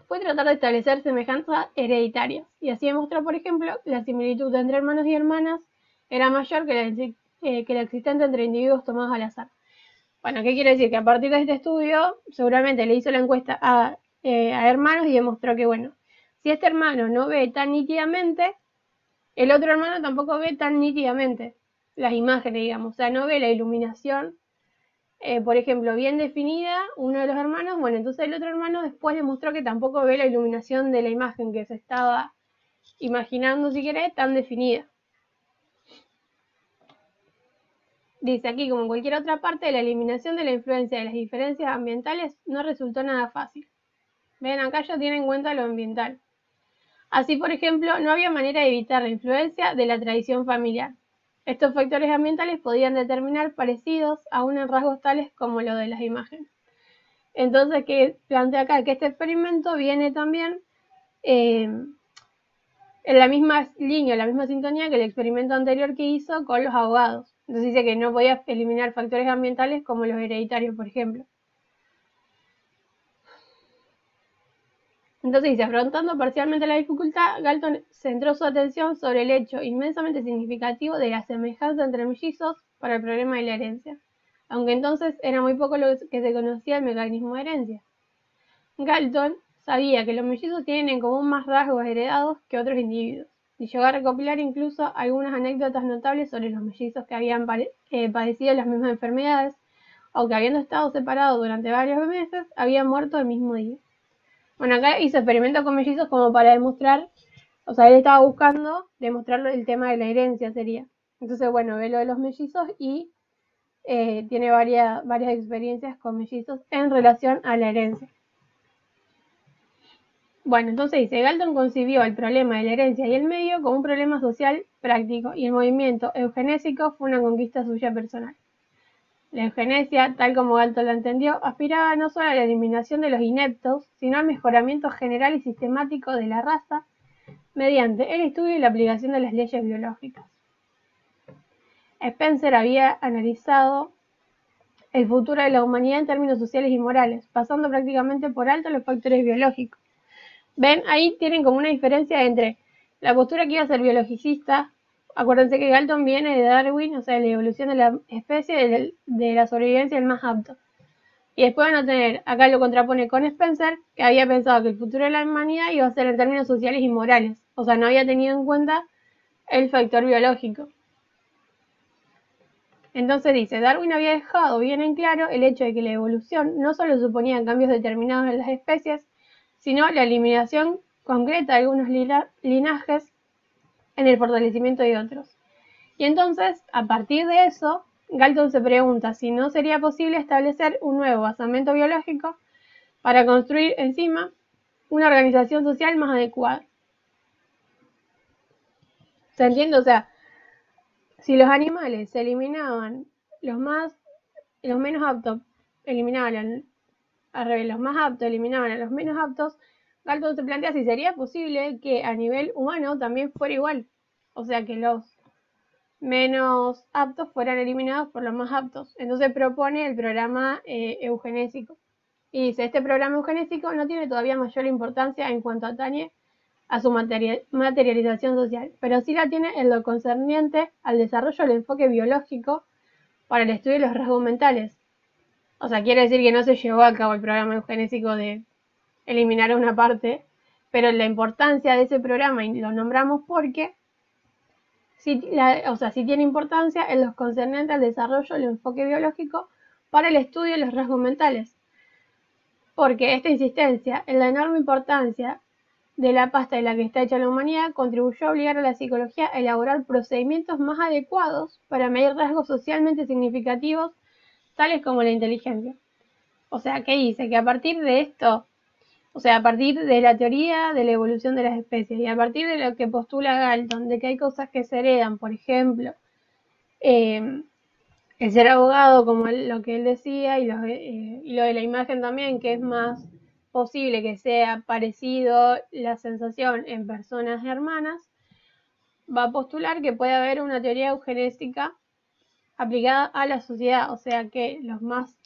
fue tratar de establecer semejanzas hereditarias, y así demostró, por ejemplo, la similitud entre hermanos y hermanas era mayor que que la existente entre individuos tomados al azar. Bueno, ¿qué quiere decir? Que a partir de este estudio, seguramente le hizo la encuesta a hermanos y demostró que, bueno, si este hermano no ve tan nítidamente, el otro hermano tampoco ve tan nítidamente las imágenes, digamos, o sea, no ve la iluminación, por ejemplo, bien definida, uno de los hermanos, bueno, entonces el otro hermano después demostró que tampoco ve la iluminación de la imagen que se estaba imaginando, si querés, tan definida. Dice aquí, como en cualquier otra parte, la eliminación de la influencia de las diferencias ambientales no resultó nada fácil. Ven, acá ya tiene en cuenta lo ambiental. Así, por ejemplo, no había manera de evitar la influencia de la tradición familiar. Estos factores ambientales podían determinar parecidos aún en rasgos tales como lo de las imágenes. Entonces, que plantea acá que este experimento viene también en la misma línea, en la misma sintonía que el experimento anterior que hizo con los ahogados. Entonces dice que no podía eliminar factores ambientales como los hereditarios, por ejemplo. Entonces dice, afrontando parcialmente la dificultad, Galton centró su atención sobre el hecho inmensamente significativo de la semejanza entre mellizos para el problema de la herencia, aunque entonces era muy poco lo que se conocía del mecanismo de herencia. Galton sabía que los mellizos tienen en común más rasgos heredados que otros individuos, y llegó a recopilar incluso algunas anécdotas notables sobre los mellizos que habían padecido las mismas enfermedades, o que habiendo estado separados durante varios meses, habían muerto el mismo día. Bueno, acá hizo experimentos con mellizos como para demostrar, o sea, él estaba buscando demostrarlo el tema de la herencia sería. Entonces, bueno, ve lo de los mellizos y tiene varias experiencias con mellizos en relación a la herencia. Bueno, entonces dice, Galton concibió el problema de la herencia y el medio como un problema social práctico y el movimiento eugenésico fue una conquista suya personal. La eugenesia, tal como Galton la entendió, aspiraba no solo a la eliminación de los ineptos, sino al mejoramiento general y sistemático de la raza mediante el estudio y la aplicación de las leyes biológicas. Spencer había analizado el futuro de la humanidad en términos sociales y morales, pasando prácticamente por alto los factores biológicos. Ven, ahí tienen como una diferencia entre la postura que iba a ser biologicista. Acuérdense que Galton viene de Darwin, o sea, de la evolución de la especie, de la sobrevivencia el más apto. Y después van a tener, acá lo contrapone con Spencer, que había pensado que el futuro de la humanidad iba a ser en términos sociales y morales. O sea, no había tenido en cuenta el factor biológico. Entonces dice, Darwin había dejado bien en claro el hecho de que la evolución no solo suponía cambios determinados en las especies, sino la eliminación concreta de algunos linajes en el fortalecimiento de otros. Y entonces, a partir de eso, Galton se pregunta si no sería posible establecer un nuevo basamento biológico para construir encima una organización social más adecuada. ¿Se entiende? O sea, si los animales se eliminaban los menos aptos, eliminaban al revés, los más aptos eliminaban a los menos aptos, Galton se plantea si sería posible que a nivel humano también fuera igual. O sea, que los menos aptos fueran eliminados por los más aptos. Entonces propone el programa eugenésico. Y dice, este programa eugenésico no tiene todavía mayor importancia en cuanto atañe a su materialización social, pero sí la tiene en lo concerniente al desarrollo del enfoque biológico para el estudio de los rasgos mentales. O sea, quiere decir que no se llevó a cabo el programa eugenésico de eliminar una parte, pero la importancia de ese programa, y lo nombramos porque sí tiene importancia en los concernientes al desarrollo del enfoque biológico para el estudio de los rasgos mentales. Porque esta insistencia en la enorme importancia de la pasta de la que está hecha la humanidad contribuyó a obligar a la psicología a elaborar procedimientos más adecuados para medir rasgos socialmente significativos, tales como la inteligencia. O sea, ¿qué dice? Que a partir de esto, o sea, a partir de la teoría de la evolución de las especies y a partir de lo que postula Galton, de que hay cosas que se heredan, por ejemplo, el ser abogado, como lo que él decía, y lo de la imagen también, que es más posible que sea parecido la sensación en personas hermanas, va a postular que puede haber una teoría eugenésica aplicada a la sociedad, o sea que los más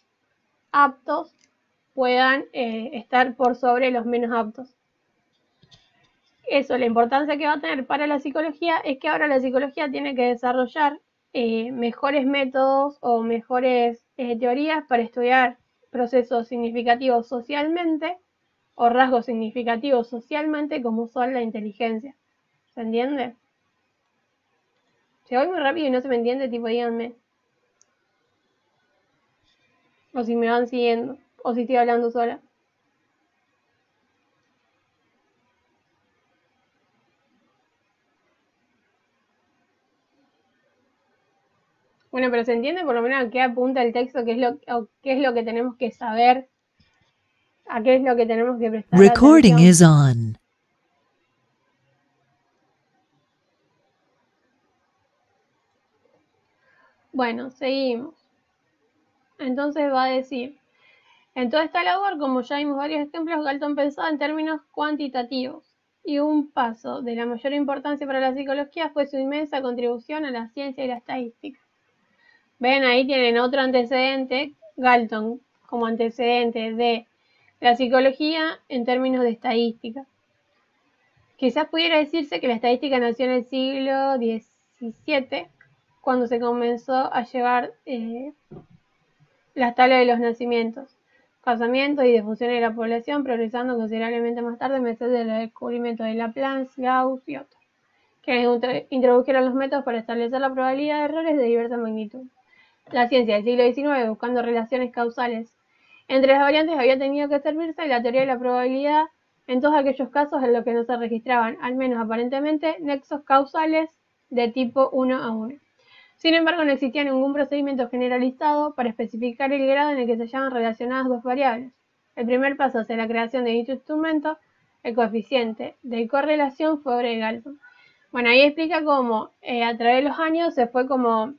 aptos puedan estar por sobre los menos aptos. Eso, la importancia que va a tener para la psicología es que ahora la psicología tiene que desarrollar mejores métodos o mejores teorías para estudiar procesos significativos socialmente o rasgos significativos socialmente como son la inteligencia. ¿Se entiende? Si voy muy rápido y no se me entiende, tipo díganme. O si me van siguiendo, o si estoy hablando sola. Bueno, pero se entiende por lo menos a qué apunta el texto, qué es lo que tenemos que saber, a qué es lo que tenemos que prestar Recording atención. is on. Bueno, seguimos. Entonces va a decir, en toda esta labor, como ya vimos varios ejemplos, Galton pensaba en términos cuantitativos. Y un paso de la mayor importancia para la psicología fue su inmensa contribución a la ciencia y la estadística. Ven, ahí tienen otro antecedente, Galton, como antecedente de la psicología en términos de estadística. Quizás pudiera decirse que la estadística nació en el siglo XVII, cuando se comenzó a llevar las tablas de los nacimientos, casamientos y difusiones de la población, progresando considerablemente más tarde, merced del descubrimiento de Laplace, Gauss y otros, que introdujeron los métodos para establecer la probabilidad de errores de diversa magnitud. La ciencia del siglo XIX, buscando relaciones causales entre las variantes, había tenido que servirse de la teoría de la probabilidad en todos aquellos casos en los que no se registraban, al menos aparentemente, nexos causales de tipo 1 a 1. Sin embargo, no existía ningún procedimiento generalizado para especificar el grado en el que se hallaban relacionadas dos variables. El primer paso hacia la creación de dicho instrumento, el coeficiente de correlación, fue obra de Galton. Bueno, ahí explica cómo a través de los años se fue como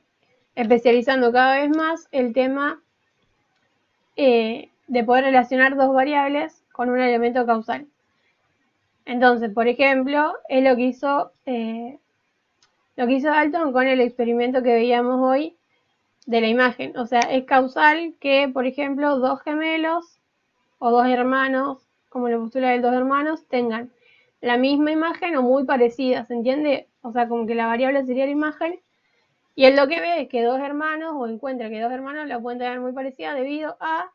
especializando cada vez más el tema de poder relacionar dos variables con un elemento causal. Entonces, por ejemplo, es lo que hizo Dalton con el experimento que veíamos hoy de la imagen. O sea, es causal que, por ejemplo, dos gemelos o dos hermanos, como lo postula el dos hermanos, tengan la misma imagen o muy parecida, ¿se entiende? O sea, como que la variable sería la imagen. Y él lo que ve es que dos hermanos, o encuentra que dos hermanos la pueden tener muy parecida debido a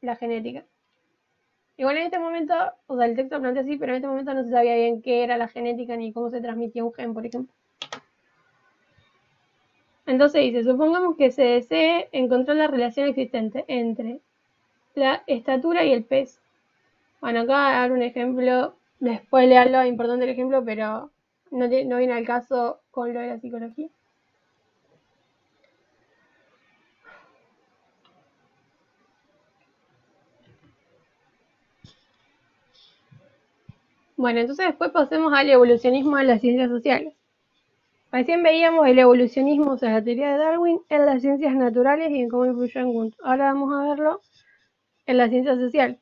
la genética. Igual en este momento, o sea, el texto plantea así, pero en este momento no se sabía bien qué era la genética ni cómo se transmitía un gen, por ejemplo. Entonces dice, supongamos que se desee encontrar la relación existente entre la estatura y el peso. Bueno, acá voy a dar un ejemplo, después leerlo, importante el ejemplo, pero no viene al caso con lo de la psicología. Bueno, entonces después pasemos al evolucionismo de las ciencias sociales. Recién veíamos el evolucionismo, o sea, la teoría de Darwin, en las ciencias naturales y en cómo influyó en Wundt. Ahora vamos a verlo en las ciencias sociales.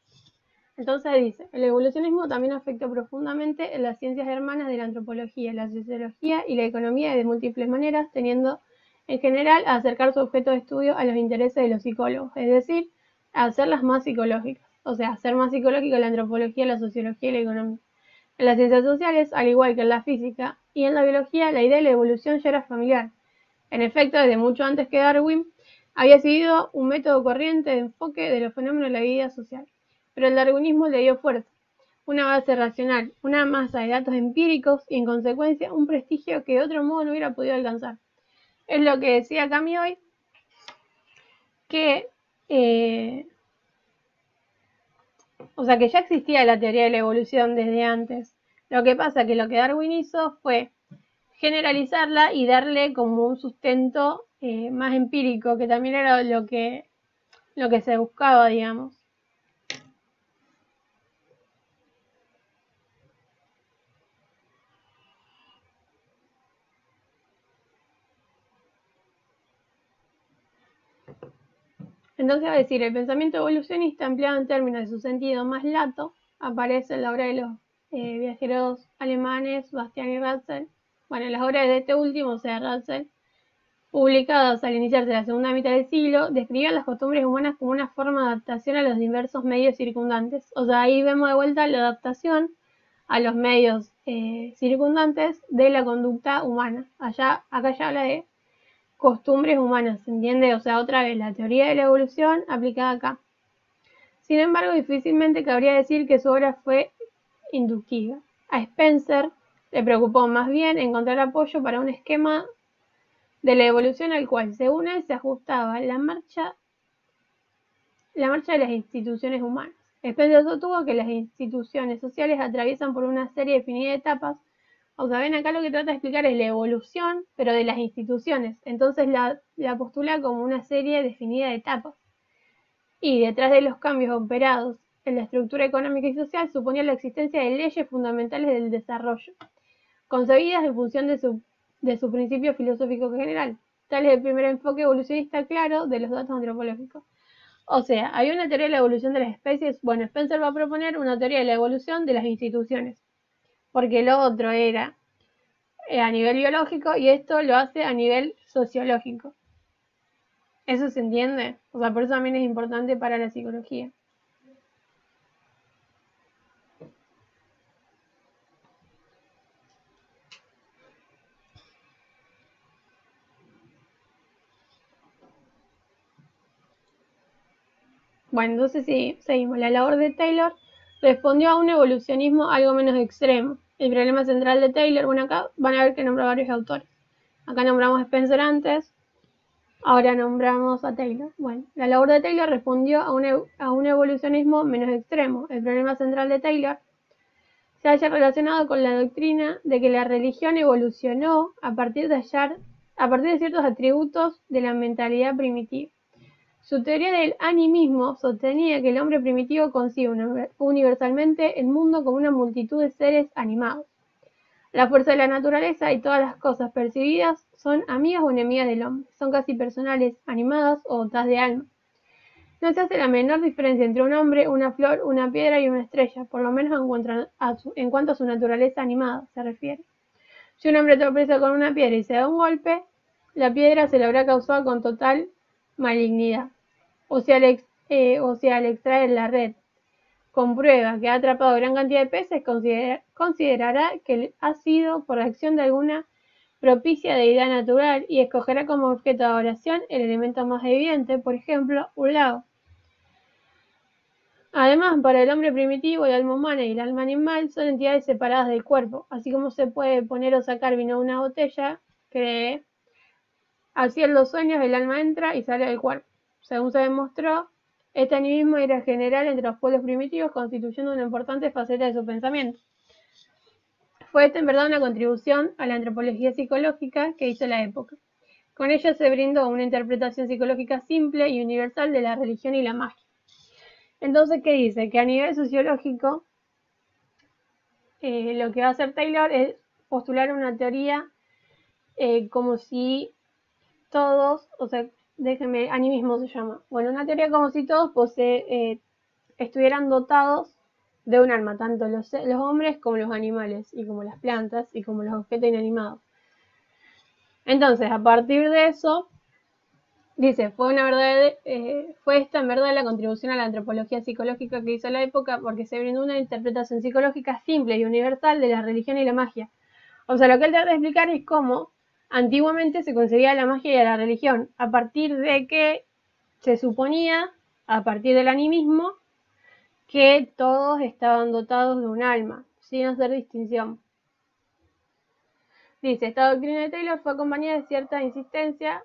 Entonces dice, el evolucionismo también afectó profundamente en las ciencias hermanas de la antropología, la sociología y la economía de múltiples maneras, teniendo en general a acercar su objeto de estudio a los intereses de los psicólogos, es decir, a hacerlas más psicológicas, o sea, hacer más psicológica la antropología, la sociología y la economía. En las ciencias sociales, al igual que en la física y en la biología, la idea de la evolución ya era familiar. En efecto, desde mucho antes que Darwin, había sido un método corriente de enfoque de los fenómenos de la vida social. Pero el darwinismo le dio fuerza, una base racional, una masa de datos empíricos y, en consecuencia, un prestigio que de otro modo no hubiera podido alcanzar. Es lo que decía Cami hoy, que o sea que ya existía la teoría de la evolución desde antes. Lo que pasa que lo que Darwin hizo fue generalizarla y darle como un sustento más empírico, que también era lo que se buscaba, digamos. Entonces va a decir, el pensamiento evolucionista, empleado en términos de su sentido más lato, aparece en la obra de los viajeros alemanes Bastian y Russell. Bueno, en las obras de este último, o sea, Russell, publicadas al iniciarse la segunda mitad del siglo, describían las costumbres humanas como una forma de adaptación a los diversos medios circundantes. O sea, ahí vemos de vuelta la adaptación a los medios circundantes de la conducta humana. Acá ya habla de costumbres humanas, ¿se entiende? O sea, otra vez, la teoría de la evolución aplicada acá. Sin embargo, difícilmente cabría decir que su obra fue inductiva. A Spencer le preocupó más bien encontrar apoyo para un esquema de la evolución al cual, según él, se ajustaba la marcha de las instituciones humanas. Spencer sostuvo que las instituciones sociales atraviesan por una serie definida de etapas. O sea, ven acá lo que trata de explicar es la evolución, pero de las instituciones. Entonces la postula como una serie definida de etapas. Y detrás de los cambios operados en la estructura económica y social suponía la existencia de leyes fundamentales del desarrollo, concebidas en función de su principio filosófico general. Tal es el primer enfoque evolucionista claro de los datos antropológicos. O sea, había una teoría de la evolución de las especies. Bueno, Spencer va a proponer una teoría de la evolución de las instituciones, porque lo otro era a nivel biológico y esto lo hace a nivel sociológico. ¿Eso se entiende? O sea, por eso también es importante para la psicología. Bueno, entonces sí, seguimos. La labor de Taylor respondió a un evolucionismo algo menos extremo. El problema central de Taylor, bueno, acá van a ver que nombra varios autores. Acá nombramos a Spencer antes, ahora nombramos a Taylor. Bueno, la labor de Taylor respondió a un evolucionismo menos extremo. El problema central de Taylor se halla relacionado con la doctrina de que la religión evolucionó a partir de ciertos atributos de la mentalidad primitiva. Su teoría del animismo sostenía que el hombre primitivo concibe universalmente el mundo como una multitud de seres animados. La fuerza de la naturaleza y todas las cosas percibidas son amigas o enemigas del hombre, son casi personales, animadas o dotadas de alma. No se hace la menor diferencia entre un hombre, una flor, una piedra y una estrella, por lo menos en cuanto a su naturaleza animada se refiere. Si un hombre tropeza con una piedra y se da un golpe, la piedra se le habrá causado con total malignidad. O si al extraer la red comprueba que ha atrapado gran cantidad de peces, considerará que ha sido por acción de alguna propicia deidad natural y escogerá como objeto de adoración el elemento más evidente, por ejemplo, un lago. Además, para el hombre primitivo, el alma humana y el alma animal son entidades separadas del cuerpo, así como se puede poner o sacar vino de una botella, que así en los sueños el alma entra y sale del cuerpo. Según se demostró, este animismo era general entre los pueblos primitivos, constituyendo una importante faceta de su pensamiento. Fue esta en verdad una contribución a la antropología psicológica que hizo la época. Con ella se brindó una interpretación psicológica simple y universal de la religión y la magia. Entonces, ¿qué dice? Que a nivel sociológico, lo que va a hacer Taylor es postular una teoría como si todos, o sea, animismo se llama. Bueno, una teoría como si todos estuvieran dotados de un alma, tanto los hombres como los animales, y como las plantas, y como los objetos inanimados. Entonces, a partir de eso, dice, fue esta en verdad la contribución a la antropología psicológica que hizo la época, porque se brindó una interpretación psicológica simple y universal de la religión y la magia. O sea, lo que él trata de explicar es cómo antiguamente se concebía la magia y la religión, a partir de que se suponía, a partir del animismo, que todos estaban dotados de un alma, sin hacer distinción. Dice, esta doctrina de Taylor fue acompañada de cierta insistencia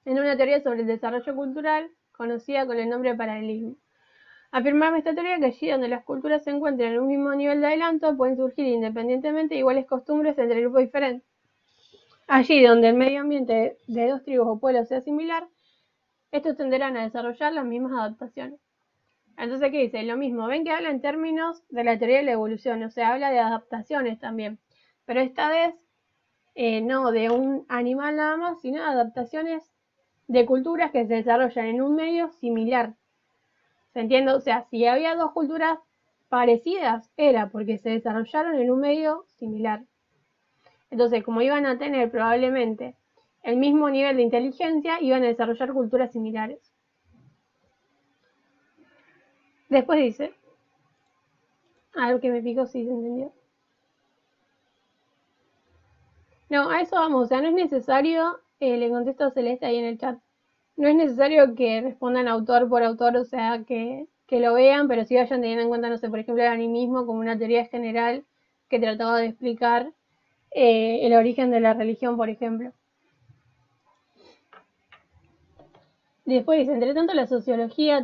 en una teoría sobre el desarrollo cultural, conocida con el nombre de paralelismo. Afirmaba esta teoría que allí donde las culturas se encuentran en un mismo nivel de adelanto, pueden surgir independientemente iguales costumbres entre grupos diferentes. Allí donde el medio ambiente de dos tribus o pueblos sea similar, estos tenderán a desarrollar las mismas adaptaciones. Entonces, ¿qué dice? Lo mismo, ven que habla en términos de la teoría de la evolución, o sea, habla de adaptaciones también, pero esta vez no de un animal nada más, sino de adaptaciones de culturas que se desarrollan en un medio similar. ¿Se entiende? O sea, si había dos culturas parecidas, era porque se desarrollaron en un medio similar. Entonces, como iban a tener probablemente el mismo nivel de inteligencia, iban a desarrollar culturas similares. Después dice, algo que me pico si se entendió. No, a eso vamos, o sea, no es necesario le contesto a Celeste ahí en el chat. No es necesario que respondan autor por autor, o sea, que lo vean, pero sí vayan teniendo en cuenta, no sé, por ejemplo, el animismo como una teoría general que trataba de explicar el origen de la religión, por ejemplo. Después dice, entre tanto, en la sociología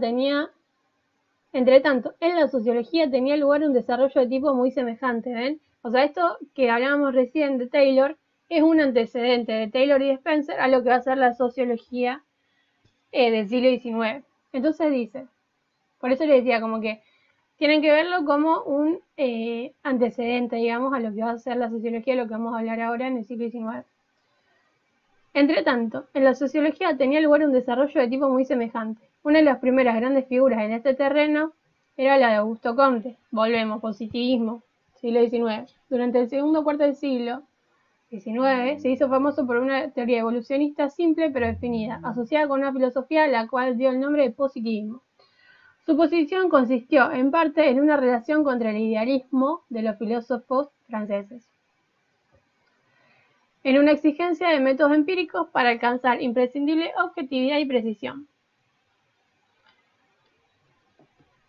tenía lugar un desarrollo de tipo muy semejante, ¿ven? O sea, esto que hablábamos recién de Taylor es un antecedente de Taylor y de Spencer a lo que va a ser la sociología del siglo XIX. Entonces dice, por eso le decía como que tienen que verlo como un antecedente, digamos, a lo que va a ser la sociología, lo que vamos a hablar ahora en el siglo XIX. Entre tanto, en la sociología tenía lugar un desarrollo de tipo muy semejante. Una de las primeras grandes figuras en este terreno era la de Augusto Comte. Volvemos, positivismo, siglo XIX. Durante el segundo cuarto del siglo XIX se hizo famoso por una teoría evolucionista simple pero definida, asociada con una filosofía a la cual dio el nombre de positivismo. Su posición consistió, en parte, en una relación contra el idealismo de los filósofos franceses, en una exigencia de métodos empíricos para alcanzar imprescindible objetividad y precisión.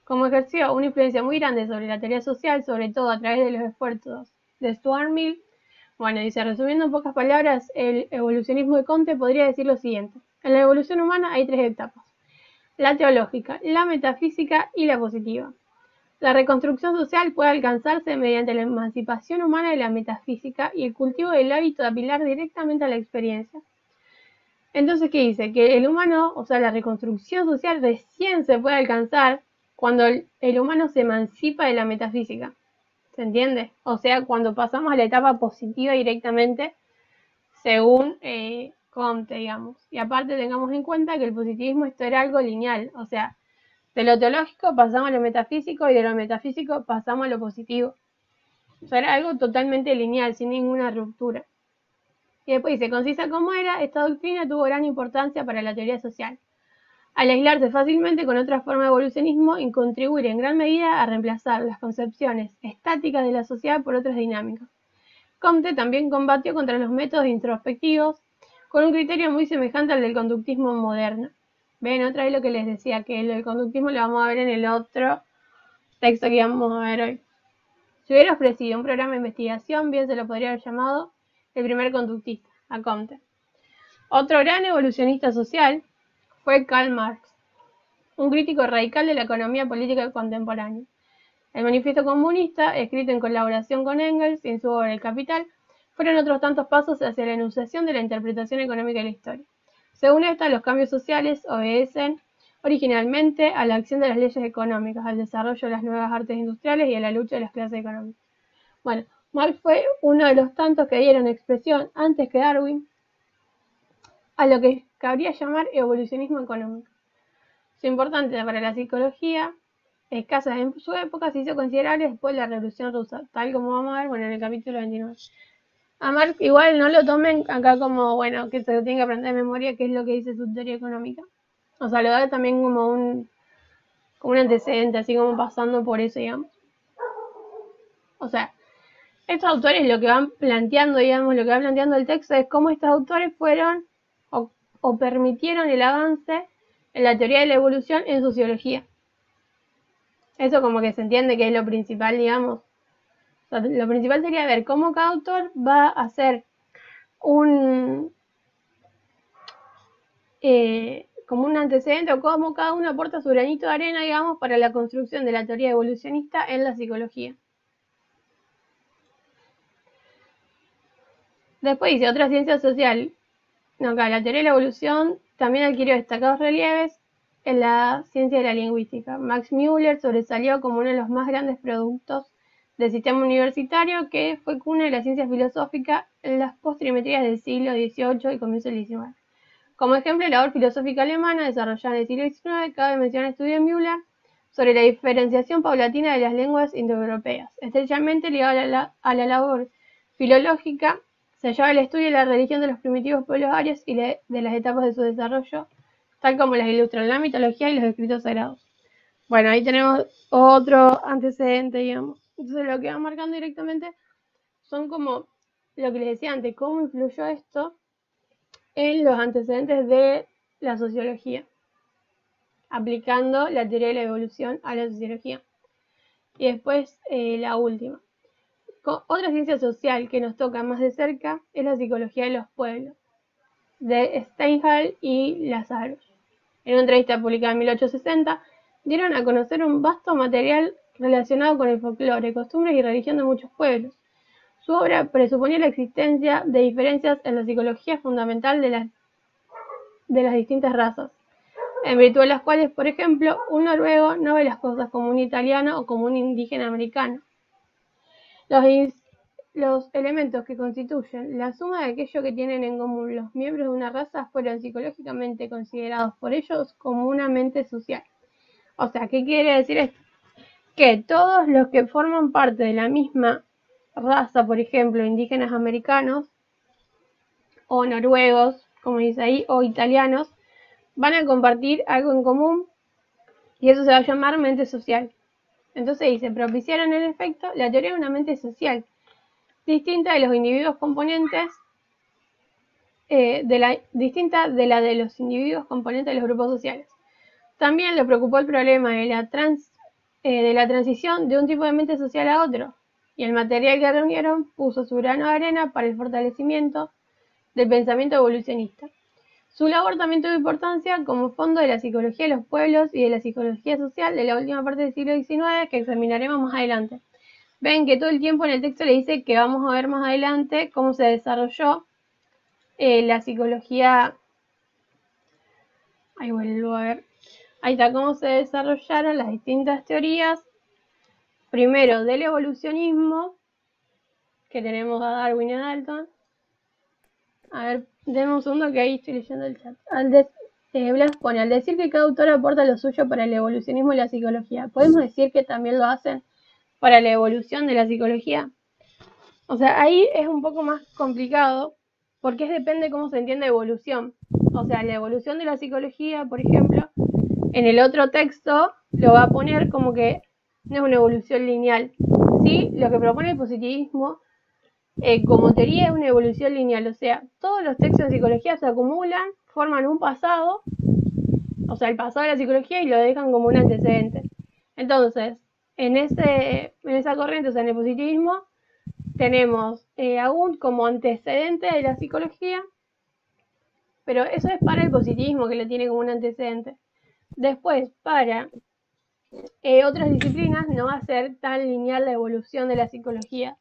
Como ejerció una influencia muy grande sobre la teoría social, sobre todo a través de los esfuerzos de Stuart Mill, bueno, dice, resumiendo en pocas palabras, el evolucionismo de Comte podría decir lo siguiente. En la evolución humana hay tres etapas: la teológica, la metafísica y la positiva. La reconstrucción social puede alcanzarse mediante la emancipación humana de la metafísica y el cultivo del hábito de apelar directamente a la experiencia. Entonces, ¿qué dice? Que el humano, o sea, la reconstrucción social recién se puede alcanzar cuando el humano se emancipa de la metafísica. ¿Se entiende? O sea, cuando pasamos a la etapa positiva directamente, según Comte, digamos. Y aparte tengamos en cuenta que el positivismo esto era algo lineal, o sea, de lo teológico pasamos a lo metafísico y de lo metafísico pasamos a lo positivo. O sea, era algo totalmente lineal, sin ninguna ruptura. Y después dice, concisa como era, esta doctrina tuvo gran importancia para la teoría social, al aislarse fácilmente con otras formas de evolucionismo y contribuir en gran medida a reemplazar las concepciones estáticas de la sociedad por otras dinámicas. Comte también combatió contra los métodos introspectivos con un criterio muy semejante al del conductismo moderno. Ven, otra vez lo que les decía, que lo del conductismo lo vamos a ver en el otro texto que vamos a ver hoy. Si hubiera ofrecido un programa de investigación, bien se lo podría haber llamado el primer conductista, a Comte. Otro gran evolucionista social fue Karl Marx, un crítico radical de la economía política contemporánea. El manifiesto comunista, escrito en colaboración con Engels y en su obra El Capital, fueron otros tantos pasos hacia la enunciación de la interpretación económica de la historia. Según esta, los cambios sociales obedecen originalmente a la acción de las leyes económicas, al desarrollo de las nuevas artes industriales y a la lucha de las clases económicas. Bueno, Marx fue uno de los tantos que dieron expresión, antes que Darwin, a lo que cabría llamar evolucionismo económico. Su importancia para la psicología, escasa en su época, se hizo considerable después de la Revolución Rusa, tal como vamos a ver, bueno, en el capítulo 29. A Marx igual no lo tomen acá como, bueno, que se lo tiene que aprender de memoria, qué es lo que dice su teoría económica. O sea, lo da también como un antecedente, así como pasando por eso, digamos. O sea, estos autores lo que van planteando, digamos, lo que va planteando el texto es cómo estos autores fueron o permitieron el avance en la teoría de la evolución en sociología. Eso como que se entiende que es lo principal, digamos. O sea, lo principal sería ver cómo cada autor va a hacer como un antecedente o cómo cada uno aporta su granito de arena, digamos, para la construcción de la teoría evolucionista en la psicología. Después dice, otra ciencia social. Acá, la teoría de la evolución también adquirió destacados relieves en la ciencia de la lingüística. Max Müller sobresalió como uno de los más grandes productos del sistema universitario, que fue cuna de la ciencia filosófica en las postrimerías del siglo XVIII y comienzo del XIX. Como ejemplo, la labor filosófica alemana desarrollada en el siglo XIX, cabe mencionar el estudio de Müller sobre la diferenciación paulatina de las lenguas indoeuropeas. Estrechamente ligada a la labor filológica, se hallaba el estudio de la religión de los primitivos pueblos arios y de las etapas de su desarrollo, tal como las ilustran la mitología y los escritos sagrados. Bueno, ahí tenemos otro antecedente, digamos. Entonces lo que va marcando directamente son como lo que les decía antes, cómo influyó esto en los antecedentes de la sociología, aplicando la teoría de la evolución a la sociología. Y después la última. Otra ciencia social que nos toca más de cerca es la psicología de los pueblos, de Steinhall y Lazarus. En una entrevista publicada en 1860, dieron a conocer un vasto material relacionado con el folclore, costumbres y religión de muchos pueblos. Su obra presuponía la existencia de diferencias en la psicología fundamental de las distintas razas, en virtud de las cuales, por ejemplo, un noruego no ve las cosas como un italiano o como un indígena americano. Los elementos que constituyen la suma de aquello que tienen en común los miembros de una raza fueron psicológicamente considerados por ellos como una mente social. O sea, ¿qué quiere decir esto? Que todos los que forman parte de la misma raza, por ejemplo, indígenas americanos o noruegos, como dice ahí, o italianos, van a compartir algo en común y eso se va a llamar mente social. Entonces dice, propiciaron en efecto la teoría de una mente social, distinta de los individuos componentes, distinta de la de los individuos componentes de los grupos sociales. También le preocupó el problema de la transición de un tipo de mente social a otro, y el material que reunieron puso su grano de arena para el fortalecimiento del pensamiento evolucionista. Su labor también tuvo importancia como fondo de la psicología de los pueblos y de la psicología social de la última parte del siglo XIX, que examinaremos más adelante. Ven que todo el tiempo en el texto le dice que vamos a ver más adelante cómo se desarrolló la psicología. Ahí vuelvo a ver. Ahí está, cómo se desarrollaron las distintas teorías. Primero del evolucionismo, que tenemos a Darwin y a Dalton. A ver, denme un segundo que ahí estoy leyendo el chat. Blas pone, al decir que cada autor aporta lo suyo para el evolucionismo y la psicología, ¿podemos decir que también lo hacen para la evolución de la psicología? O sea, ahí es un poco más complicado, porque depende cómo se entiende evolución. O sea, la evolución de la psicología, por ejemplo, en el otro texto lo va a poner como que no es una evolución lineal. Sí, lo que propone el positivismo como teoría es una evolución lineal. O sea, todos los textos de psicología se acumulan, forman un pasado, o sea, el pasado de la psicología, y lo dejan como un antecedente. Entonces, en esa corriente, o sea, en el positivismo, tenemos aún como antecedente de la psicología, pero eso es para el positivismo, que lo tiene como un antecedente. Después, para otras disciplinas, no va a ser tan lineal la evolución de la psicología.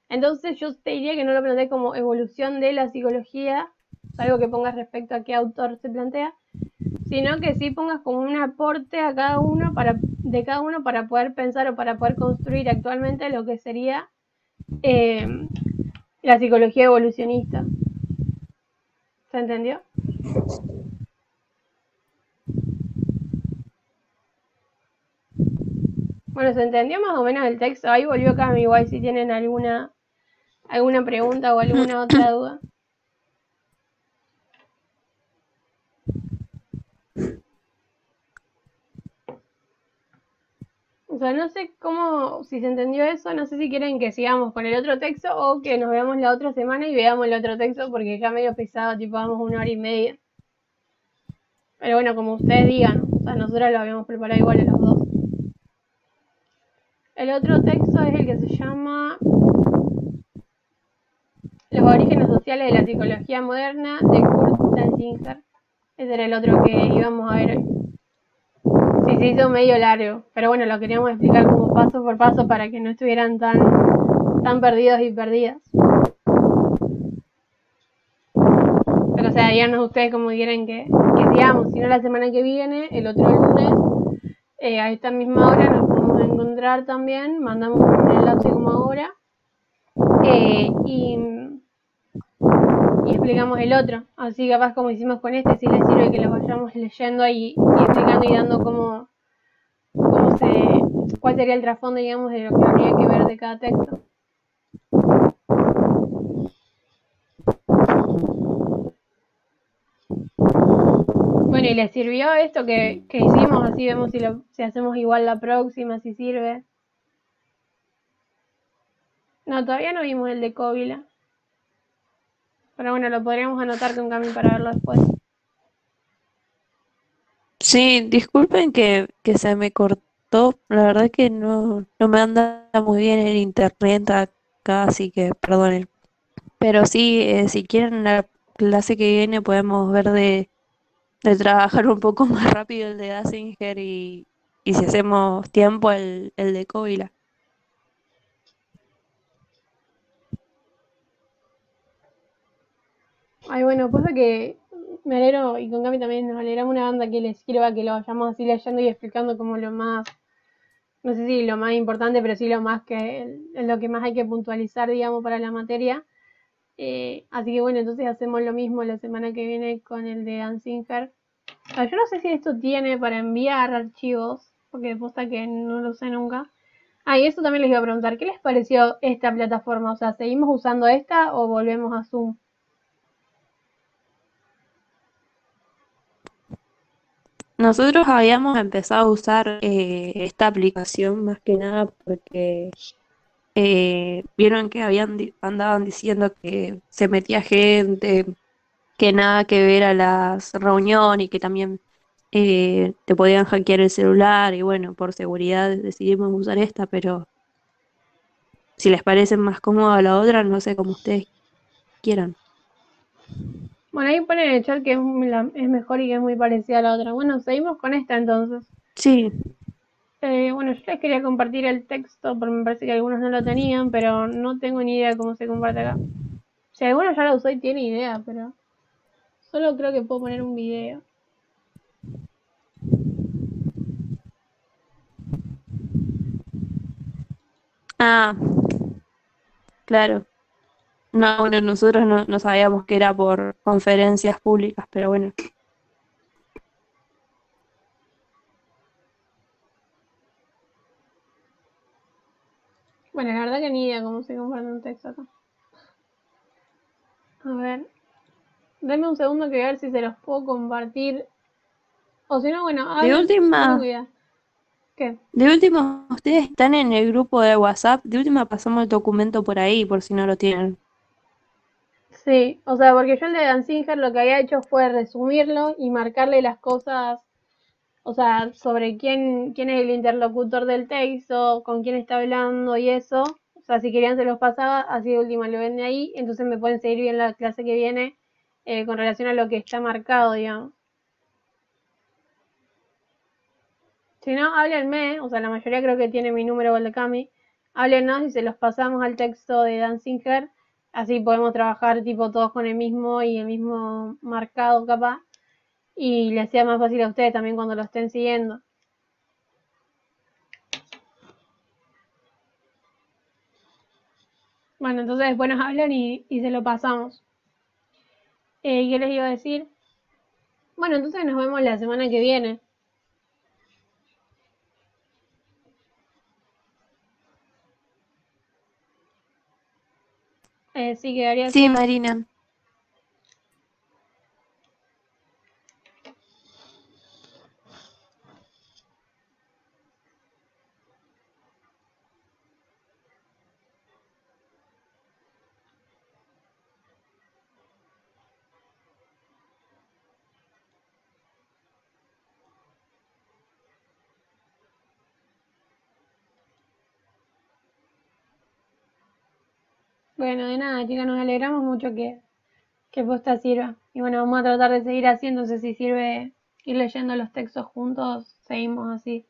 Entonces yo te diría que no lo planteé como evolución de la psicología, algo que pongas respecto a qué autor se plantea, sino que sí pongas como un aporte a cada uno de cada uno para poder pensar o para poder construir actualmente lo que sería la psicología evolucionista. ¿Se entendió? Bueno, ¿se entendió más o menos el texto? Ahí volvió Cami, igual si tienen alguna pregunta o alguna otra duda. O sea, no sé cómo, si se entendió eso, no sé si quieren que sigamos con el otro texto o que nos veamos la otra semana y veamos el otro texto, porque ya medio pesado, tipo vamos 1 hora y media. Pero bueno, como ustedes digan, o sea, nosotros lo habíamos preparado igual a los dos. El otro texto es el que se llama Los orígenes sociales de la psicología moderna, de Kurt Danziger. Ese era el otro que íbamos a ver hoy. Sí, se hizo medio largo, pero bueno, lo queríamos explicar como paso por paso para que no estuvieran tan perdidos y perdidas. Pero o sea, díganos ustedes cómo quieren que sigamos, si no la semana que viene, el otro lunes, a esta misma hora nos podemos encontrar también, mandamos un enlace como ahora y explicamos el otro, así capaz como hicimos con este, si les sirve que lo vayamos leyendo y explicando y dando cuál sería el trasfondo, digamos, de lo que habría que ver de cada texto. Bueno, ¿y les sirvió esto que hicimos? Así vemos si hacemos igual la próxima, si sirve. No, todavía no vimos el de Cóvila. Pero bueno, lo podríamos anotar con Cami para verlo después. Sí, disculpen que se me cortó. La verdad que no me anda muy bien el internet acá, así que perdonen. Pero sí, si quieren la clase que viene podemos ver de trabajar un poco más rápido el de Dazinger y si hacemos tiempo el de Covila. Ay, bueno, pasa que me alegro, y con Cami también nos alegramos una banda que les sirva, que lo vayamos así leyendo y explicando como lo más, no sé si lo más importante, pero sí lo más que, lo que más hay que puntualizar, digamos, para la materia. Así que bueno, entonces hacemos lo mismo la semana que viene con el de Danzinger. Yo no sé si esto tiene para enviar archivos, porque posta que no lo sé nunca. Y eso también les iba a preguntar, ¿qué les pareció esta plataforma? O sea, ¿seguimos usando esta o volvemos a Zoom? Nosotros habíamos empezado a usar esta aplicación más que nada porque vieron que andaban diciendo que se metía gente, que nada que ver a las reuniones y que también te podían hackear el celular y bueno, por seguridad decidimos usar esta, pero si les parece más cómoda la otra, no sé cómo ustedes quieran. Bueno, ahí ponen en el chat que es mejor y que es muy parecida a la otra. Bueno, seguimos con esta entonces. Sí, Bueno, yo les quería compartir el texto porque me parece que algunos no lo tenían, pero no tengo ni idea de cómo se comparte acá. Si alguno ya lo usó y tiene idea, pero solo creo que puedo poner un video. ah, claro. No, bueno, nosotros no sabíamos que era por conferencias públicas, pero bueno. Bueno, la verdad que ni idea cómo se comparte un texto acá. A ver, denme un segundo que voy a ver si se los puedo compartir. O si no, bueno, De hablen, no tengo última, idea. ¿Qué? de última, ustedes están en el grupo de WhatsApp, de última pasamos el documento por ahí, por si no lo tienen. Sí, o sea, porque yo el de Danzinger lo que había hecho fue resumirlo y marcarle las cosas, o sea, sobre quién es el interlocutor del texto, con quién está hablando y eso. O sea, si querían se los pasaba, así de última lo ven de ahí, entonces me pueden seguir bien la clase que viene con relación a lo que está marcado, digamos. Si no, háblenme, o sea, la mayoría creo que tiene mi número o el de Cami. Háblenos y se los pasamos al texto de Danzinger, así podemos trabajar tipo todos con el mismo y el mismo marcado capaz. Y les sea más fácil a ustedes también cuando lo estén siguiendo. Bueno, entonces después nos hablan y se lo pasamos. ¿Qué les iba a decir? Bueno, entonces nos vemos la semana que viene. Sí, quedaría Sí, así. Marina. Bueno, de nada, chicas, nos alegramos mucho que posta sirva. Y bueno, vamos a tratar de seguir así, entonces si sirve ir leyendo los textos juntos, seguimos así.